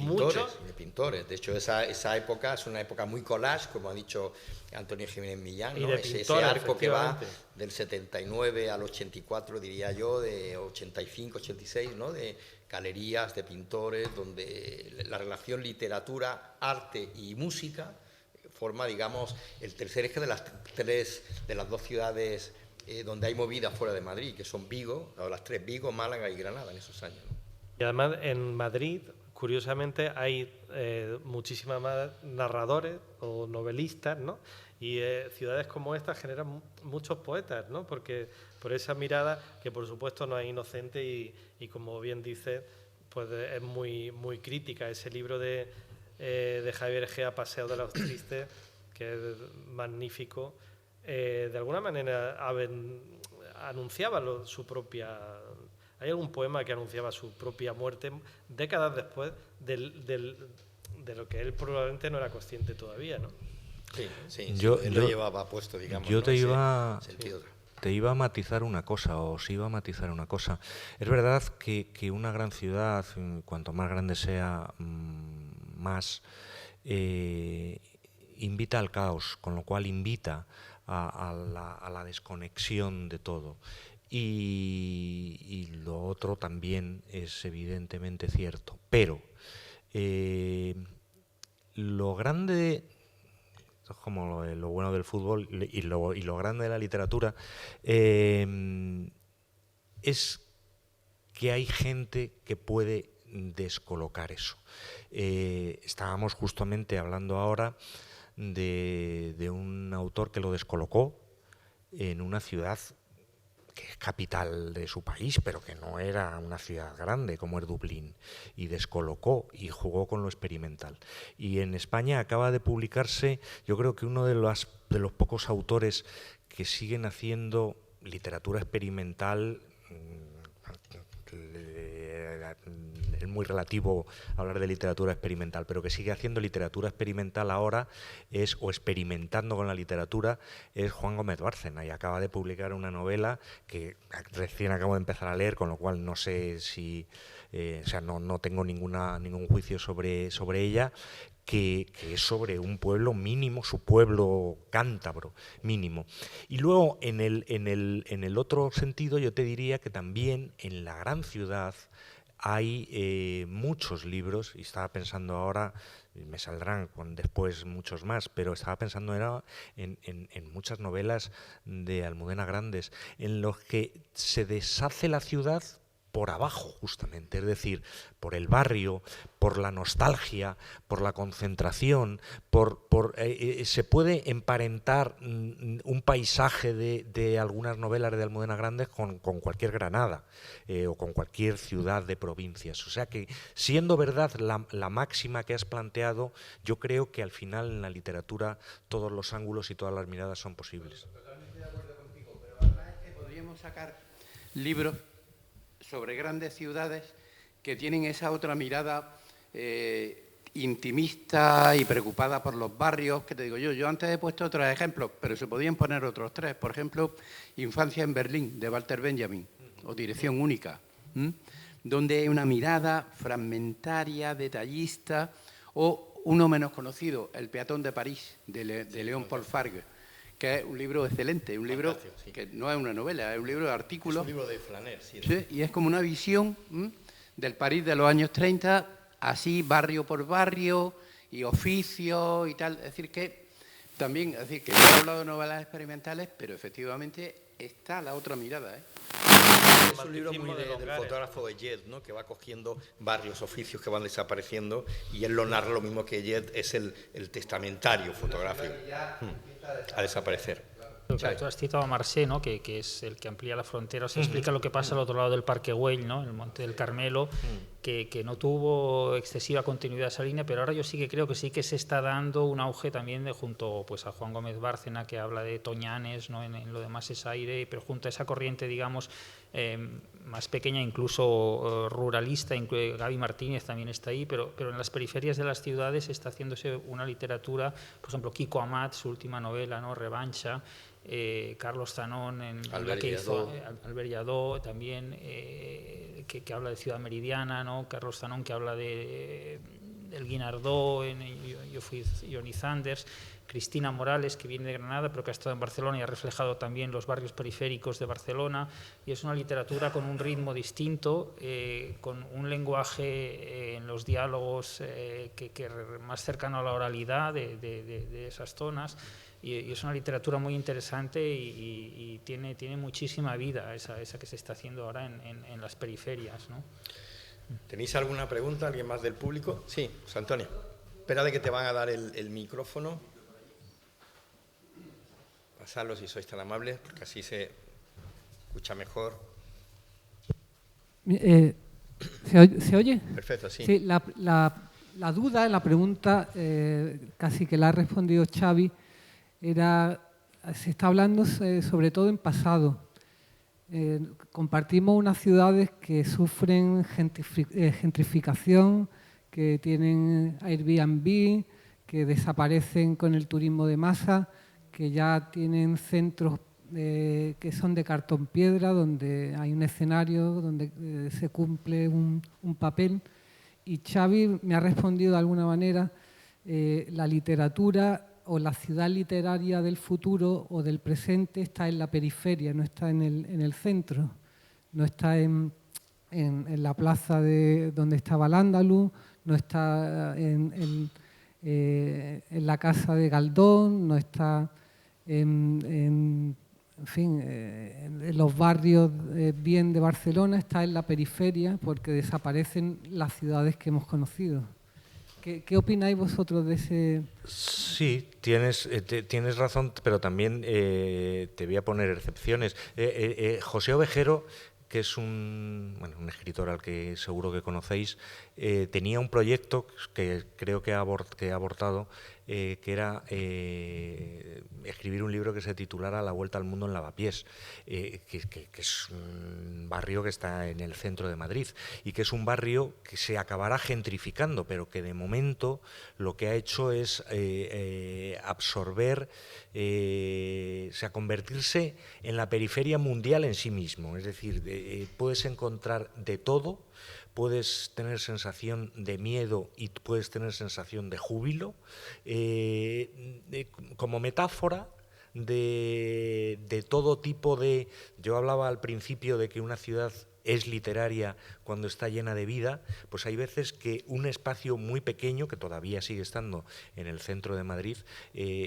pintores, De hecho, esa época es una época muy collage, como ha dicho Antonio Jiménez Millán, ¿no? Ese arco que va del 79 al 84, diría yo, de 85, 86, ¿no? De galerías, de pintores, donde la relación literatura, arte y música forma, digamos, el tercer eje de las dos ciudades donde hay movida fuera de Madrid, que son Vigo, las tres, Vigo, Málaga y Granada en esos años, ¿no? Y además en Madrid, curiosamente, hay muchísimas más narradores o novelistas, ¿no? Y ciudades como esta generan muchos poetas, ¿no? Porque por esa mirada, que por supuesto no es inocente y como bien dice, pues es muy, muy crítica. Ese libro de Javier Egea, Paseo de los Tristes, que es magnífico, de alguna manera anunciaba su propia... Hay algún poema que anunciaba su propia muerte décadas después de lo que él probablemente no era consciente todavía, ¿no? Sí, él lo llevaba puesto, digamos. Yo ¿no? te iba a matizar una cosa, os iba a matizar una cosa. Es verdad que una gran ciudad, cuanto más grande sea, más invita al caos, con lo cual invita a la desconexión de todo. Y lo otro también es evidentemente cierto, pero lo grande, como lo bueno del fútbol y lo grande de la literatura, es que hay gente que puede descolocar eso. Estábamos justamente hablando ahora de un autor que lo descolocó en una ciudad que es capital de su país, pero que no era una ciudad grande como es Dublín, y descolocó y jugó con lo experimental. Y en España acaba de publicarse, yo creo que uno de los pocos autores que siguen haciendo literatura experimental, el es muy relativo hablar de literatura experimental, pero que sigue haciendo literatura experimental ahora o experimentando con la literatura, es Juan Gómez Bárcena, y acaba de publicar una novela que recién acabo de empezar a leer, con lo cual no sé si, no tengo ningún juicio sobre ella, que es sobre un pueblo mínimo, su pueblo cántabro mínimo. Y luego, en el otro sentido, yo te diría que también en la gran ciudad hay muchos libros, y estaba pensando ahora, me saldrán después muchos más, pero estaba pensando en muchas novelas de Almudena Grandes, en los que se deshace la ciudad por abajo, justamente, es decir, por el barrio, por la nostalgia, por la concentración, se puede emparentar un paisaje de algunas novelas de Almudena Grandes con cualquier Granada o con cualquier ciudad de provincias. O sea que, siendo verdad la máxima que has planteado, yo creo que al final en la literatura todos los ángulos y todas las miradas son posibles. Totalmente de acuerdo contigo, pero además es que podríamos sacar libros sobre grandes ciudades que tienen esa otra mirada intimista y preocupada por los barrios, que te digo yo antes he puesto otros ejemplos, pero se podían poner otros tres. Por ejemplo, Infancia en Berlín, de Walter Benjamin, o Dirección Única, donde hay una mirada fragmentaria, detallista, o uno menos conocido, El peatón de París, de Léon Paul Fargue, que es un libro excelente, un libro que no es una novela, es un libro de artículos. Es un libro de Flaner, sí. Sí, y es como una visión del París de los años 30, así barrio por barrio, y oficios y tal. Es decir, que también, es decir, que yo he hablado de novelas experimentales, pero efectivamente está la otra mirada, ¿eh? Es un libro muy del fotógrafo de Jet, ¿no? Que va cogiendo varios oficios que van desapareciendo, y él lo narra lo mismo que Jet, es el testamentario fotográfico a desaparecer. Claro, tú has citado a Marcé, ¿no? que es el que amplía la frontera, o sea, explica lo que pasa al otro lado del Parque Güell, ¿no? El Monte del Carmelo, que no tuvo excesiva continuidad esa línea, pero ahora yo sí que creo que sí que se está dando un auge también junto pues, a Juan Gómez Bárcena, que habla de Toñanes, ¿no? En lo demás es aire, pero junto a esa corriente, digamos, más pequeña, incluso ruralista, Gaby Martínez también está ahí, pero en las periferias de las ciudades está haciéndose una literatura, por ejemplo, Kiko Amat, su última novela, ¿no? Revancha, Carlos Zanón en la que hizo Albert Lladó también, que habla de Ciudad Meridiana, ¿no? Carlos Zanón, que habla del Guinardó, yo fui Johnny Sanders, Cristina Morales, que viene de Granada pero que ha estado en Barcelona y ha reflejado también los barrios periféricos de Barcelona, y es una literatura con un ritmo distinto, con un lenguaje en los diálogos que más cercano a la oralidad de esas zonas, y es una literatura muy interesante y tiene muchísima vida esa que se está haciendo ahora en las periferias, ¿no? ¿Tenéis alguna pregunta? ¿Alguien más del público? Sí, José Antonio. Espera de que te van a dar el micrófono. Pasadlo si sois tan amables, porque así se escucha mejor. ¿Se oye? Perfecto, sí. Sí, la duda, la pregunta, casi que la ha respondido Xavi, se está hablando sobre todo en pasado. Compartimos unas ciudades que sufren gentrificación, que tienen Airbnb, que desaparecen con el turismo de masa, que ya tienen centros que son de cartón piedra, donde hay un escenario, donde se cumple un papel. Y Xavi me ha respondido de alguna manera, la literatura o la ciudad literaria del futuro o del presente está en la periferia, no está en el centro, no está en la plaza donde estaba el Andaluz, no está en la casa de Galdón, no está en los barrios bien de Barcelona, está en la periferia porque desaparecen las ciudades que hemos conocido. ¿Qué opináis vosotros de ese...? Sí, tienes razón, pero también te voy a poner excepciones. José Ovejero, que es un escritor al que seguro que conocéis, tenía un proyecto que creo que ha abortado, que era escribir un libro que se titulara La vuelta al mundo en Lavapiés, que es un barrio que está en el centro de Madrid y que es un barrio que se acabará gentrificando, pero que de momento lo que ha hecho es absorber, convertirse en la periferia mundial en sí mismo. Es decir, puedes encontrar de todo. Puedes tener sensación de miedo y puedes tener sensación de júbilo, como metáfora de todo tipo de... Yo hablaba al principio de que una ciudad es literaria cuando está llena de vida, pues hay veces que un espacio muy pequeño, que todavía sigue estando en el centro de Madrid,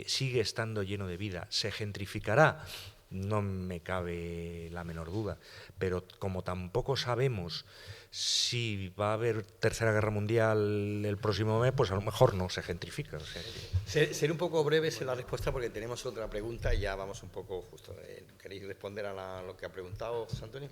sigue estando lleno de vida. ¿Se gentrificará? No me cabe la menor duda, pero como tampoco sabemos si va a haber Tercera Guerra Mundial el próximo mes, pues a lo mejor no se gentrifica. O sea, Seré un poco breves en la respuesta porque tenemos otra pregunta y ya vamos un poco justo. ¿Queréis responder a lo que ha preguntado José Antonio?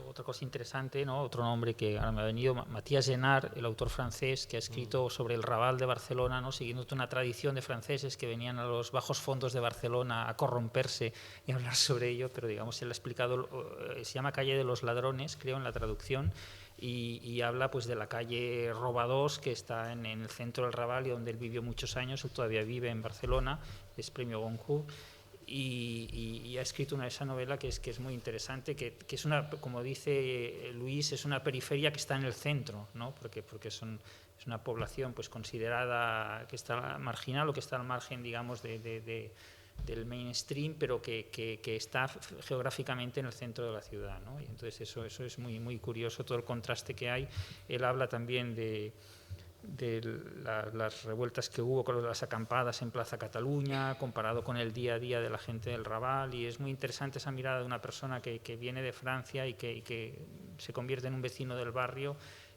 Otra cosa interesante, ¿no? Otro nombre que ahora me ha venido, Matías Génard, el autor francés que ha escrito sobre el Raval de Barcelona, ¿no? Siguiendo una tradición de franceses que venían a los bajos fondos de Barcelona a corromperse y a hablar sobre ello, pero digamos, él ha explicado, se llama Calle de los Ladrones, creo, en la traducción, y habla pues de la calle Robadós, que está en el centro del Raval y donde él vivió muchos años, él todavía vive en Barcelona, es premio Goncourt. Y ha escrito esa novela que es muy interesante, que es una, como dice Luis, es una periferia que está en el centro, ¿no? porque es una población pues considerada que está marginal o que está al margen, digamos, del mainstream, pero que está geográficamente en el centro de la ciudad, ¿no? Y entonces eso es muy, muy curioso, todo el contraste que hay. Él habla también de las revueltas que hubo con las acampadas en Plaza Cataluña, comparado con el día a día de la gente del Raval, y es muy interesante esa mirada de una persona que viene de Francia y que se convierte en un vecino del barrio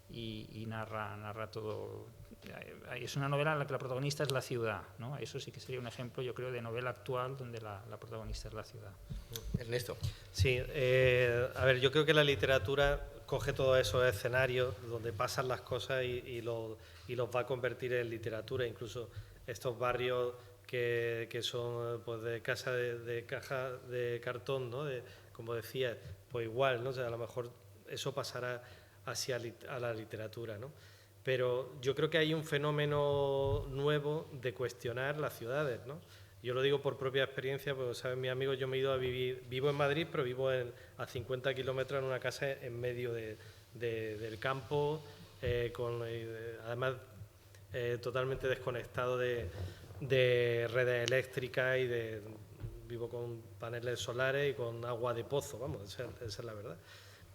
y narra todo. Es una novela en la que la protagonista es la ciudad, ¿no? Eso sí que sería un ejemplo, yo creo, de novela actual donde la protagonista es la ciudad. Ernesto. Sí, a ver, yo creo que la literatura coge todos esos escenarios donde pasan las cosas y los va a convertir en literatura, incluso estos barrios que son pues de casa de caja de cartón, ¿no? Como decía, pues igual, ¿no? O sea, a lo mejor eso pasará a la literatura, ¿no? Pero yo creo que hay un fenómeno nuevo de cuestionar las ciudades, ¿no? Yo lo digo por propia experiencia, porque, ¿saben? Mis amigos, yo me he ido a vivir, vivo en Madrid, pero vivo a 50 kilómetros en una casa en medio del campo, además totalmente desconectado de redes eléctricas vivo con paneles solares y con agua de pozo, vamos, esa es la verdad.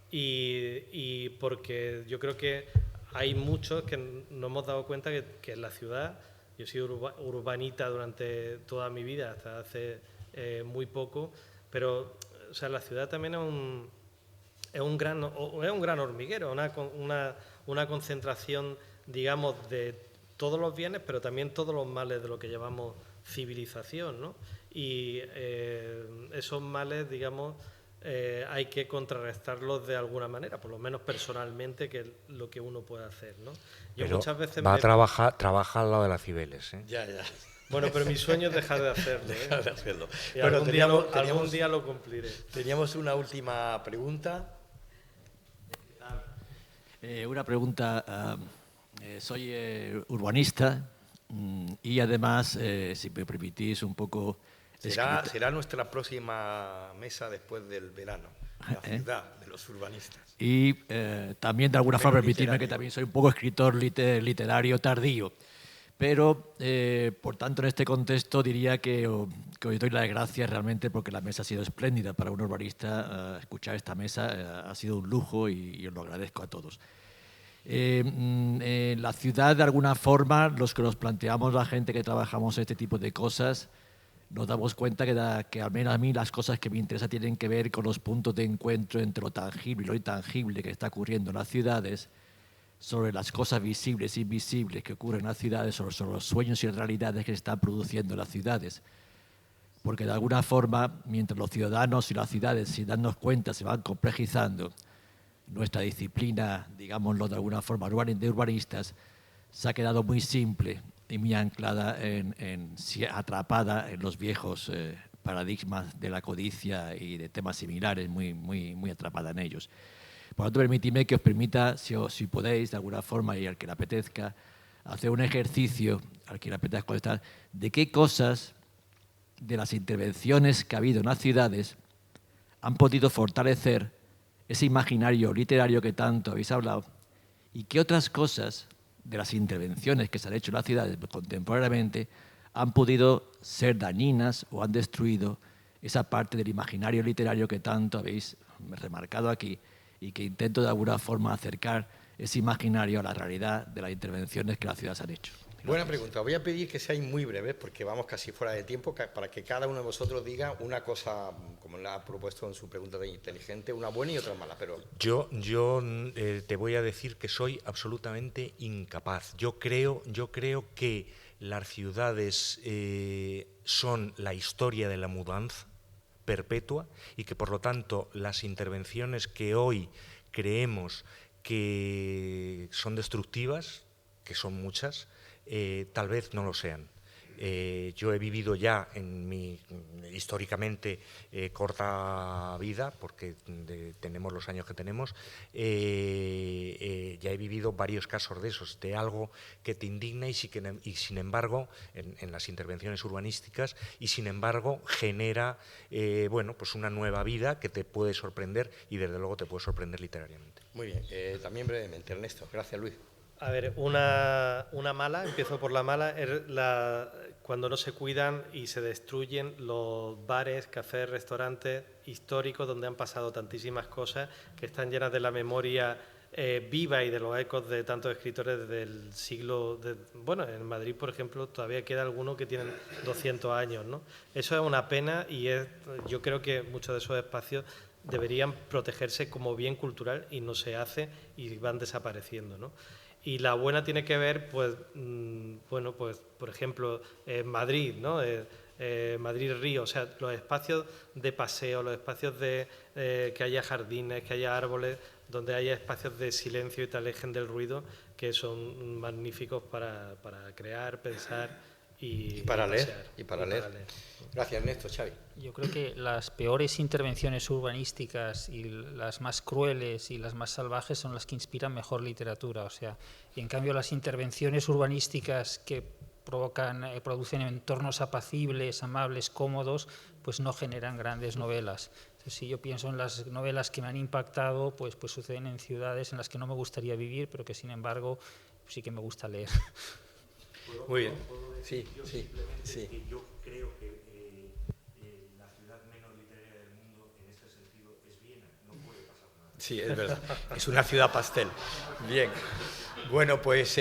Y porque yo creo que hay muchos que nos hemos dado cuenta que en la ciudad, yo he sido urbanita durante toda mi vida, hasta hace muy poco, pero o sea, la ciudad también es un gran hormiguero, una concentración, digamos, de todos los bienes, pero también todos los males de lo que llamamos civilización, ¿no? Y esos males, digamos, hay que contrarrestarlos de alguna manera, por lo menos personalmente, que es lo que uno puede hacer, ¿no? Yo pero muchas veces trabaja al lado de las Cibeles, ¿eh? Ya. Bueno, pero mi sueño es dejar de hacerlo, ¿eh? Dejar de hacerlo. Y Bueno, algún día lo cumpliré. Teníamos una última pregunta. Una pregunta. Soy urbanista y además, si me permitís, un poco... Será nuestra próxima mesa después del verano, la ciudad de los urbanistas. Y también, de alguna forma, permitirme que también soy un poco escritor literario tardío. Pero, por tanto, en este contexto diría que os doy las gracias realmente porque la mesa ha sido espléndida. Para un urbanista, escuchar esta mesa ha sido un lujo y os lo agradezco a todos. La ciudad, de alguna forma, los que nos planteamos, la gente que trabajamos este tipo de cosas, nos damos cuenta que al menos a mí las cosas que me interesan tienen que ver con los puntos de encuentro entre lo tangible y lo intangible que está ocurriendo en las ciudades, sobre las cosas visibles e invisibles que ocurren en las ciudades, sobre los sueños y realidades que se están produciendo en las ciudades. Porque de alguna forma, mientras los ciudadanos y las ciudades, sin darnos cuenta, se van complejizando, nuestra disciplina, digámoslo de alguna forma, de urbanistas, se ha quedado muy simple y muy anclada, atrapada en los viejos paradigmas de la codicia y de temas similares, muy atrapada en ellos. Por lo tanto, permitidme que os permita, si podéis, de alguna forma, y al que le apetezca, hacer un ejercicio, al que le apetezca contestar, de qué cosas de las intervenciones que ha habido en las ciudades han podido fortalecer ese imaginario literario que tanto habéis hablado, y qué otras cosas de las intervenciones que se han hecho en las ciudades contemporáneamente han podido ser dañinas o han destruido esa parte del imaginario literario que tanto habéis remarcado aquí, y que intento de alguna forma acercar ese imaginario a la realidad de las intervenciones que las ciudades han hecho. Buena pregunta. Voy a pedir que seáis muy breves, porque vamos casi fuera de tiempo, para que cada uno de vosotros diga una cosa, como la ha propuesto en su pregunta de inteligente, una buena y otra mala. Pero Yo te voy a decir que soy absolutamente incapaz. Yo creo que las ciudades son la historia de la mudanza perpetua, y que por lo tanto las intervenciones que hoy creemos que son destructivas, que son muchas, tal vez no lo sean. Yo he vivido ya en mi históricamente corta vida, porque tenemos los años que tenemos, ya he vivido varios casos de esos, de algo que te indigna y sin embargo, en las intervenciones urbanísticas, y sin embargo genera bueno, pues una nueva vida que te puede sorprender, y desde luego te puede sorprender literariamente. muy bien, también brevemente, Ernesto. Gracias, Luis. A ver, una mala, empiezo por la mala, es cuando no se cuidan y se destruyen los bares, cafés, restaurantes históricos donde han pasado tantísimas cosas, que están llenas de la memoria viva y de los ecos de tantos escritores del siglo... bueno, en Madrid, por ejemplo, todavía queda alguno que tienen 200 años, ¿no? Eso es una pena, y yo creo que muchos de esos espacios deberían protegerse como bien cultural, y no se hace y van desapareciendo, ¿no? Y la buena tiene que ver, pues, bueno, pues, por ejemplo, Madrid, ¿no? Madrid-Río, o sea, los espacios de paseo, los espacios de que haya jardines, que haya árboles, donde haya espacios de silencio y te alejen del ruido, que son magníficos para crear, pensar y para leer. pasear, Y para leer. Gracias, Ernesto. Xavi. Yo creo que las peores intervenciones urbanísticas y las más crueles y las más salvajes son las que inspiran mejor literatura. O sea, y en cambio las intervenciones urbanísticas que producen entornos apacibles, amables, cómodos, pues no generan grandes novelas. Entonces, si yo pienso en las novelas que me han impactado, pues suceden en ciudades en las que no me gustaría vivir, pero que sin embargo sí que me gusta leer. Muy bien. Sí. Yo creo que la ciudad menos literaria del mundo en este sentido es Viena. No puede pasar nada. Sí, es verdad. Es una ciudad pastel. Bien. Bueno, pues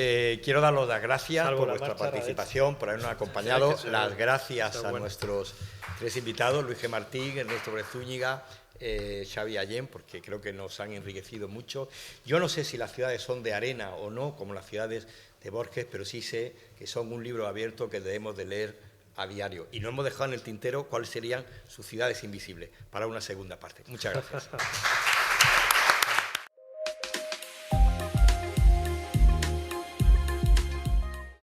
quiero daros las gracias por vuestra participación, por habernos acompañado. Las gracias a nuestros tres invitados, Luis G. Martín, Ernesto Pérez Zúñiga, Xavi Allén, porque creo que nos han enriquecido mucho. Yo no sé si las ciudades son de arena o no, como las ciudades de Borges, pero sí sé que son un libro abierto que debemos de leer a diario. Y no hemos dejado en el tintero cuáles serían sus ciudades invisibles, para una segunda parte. Muchas gracias.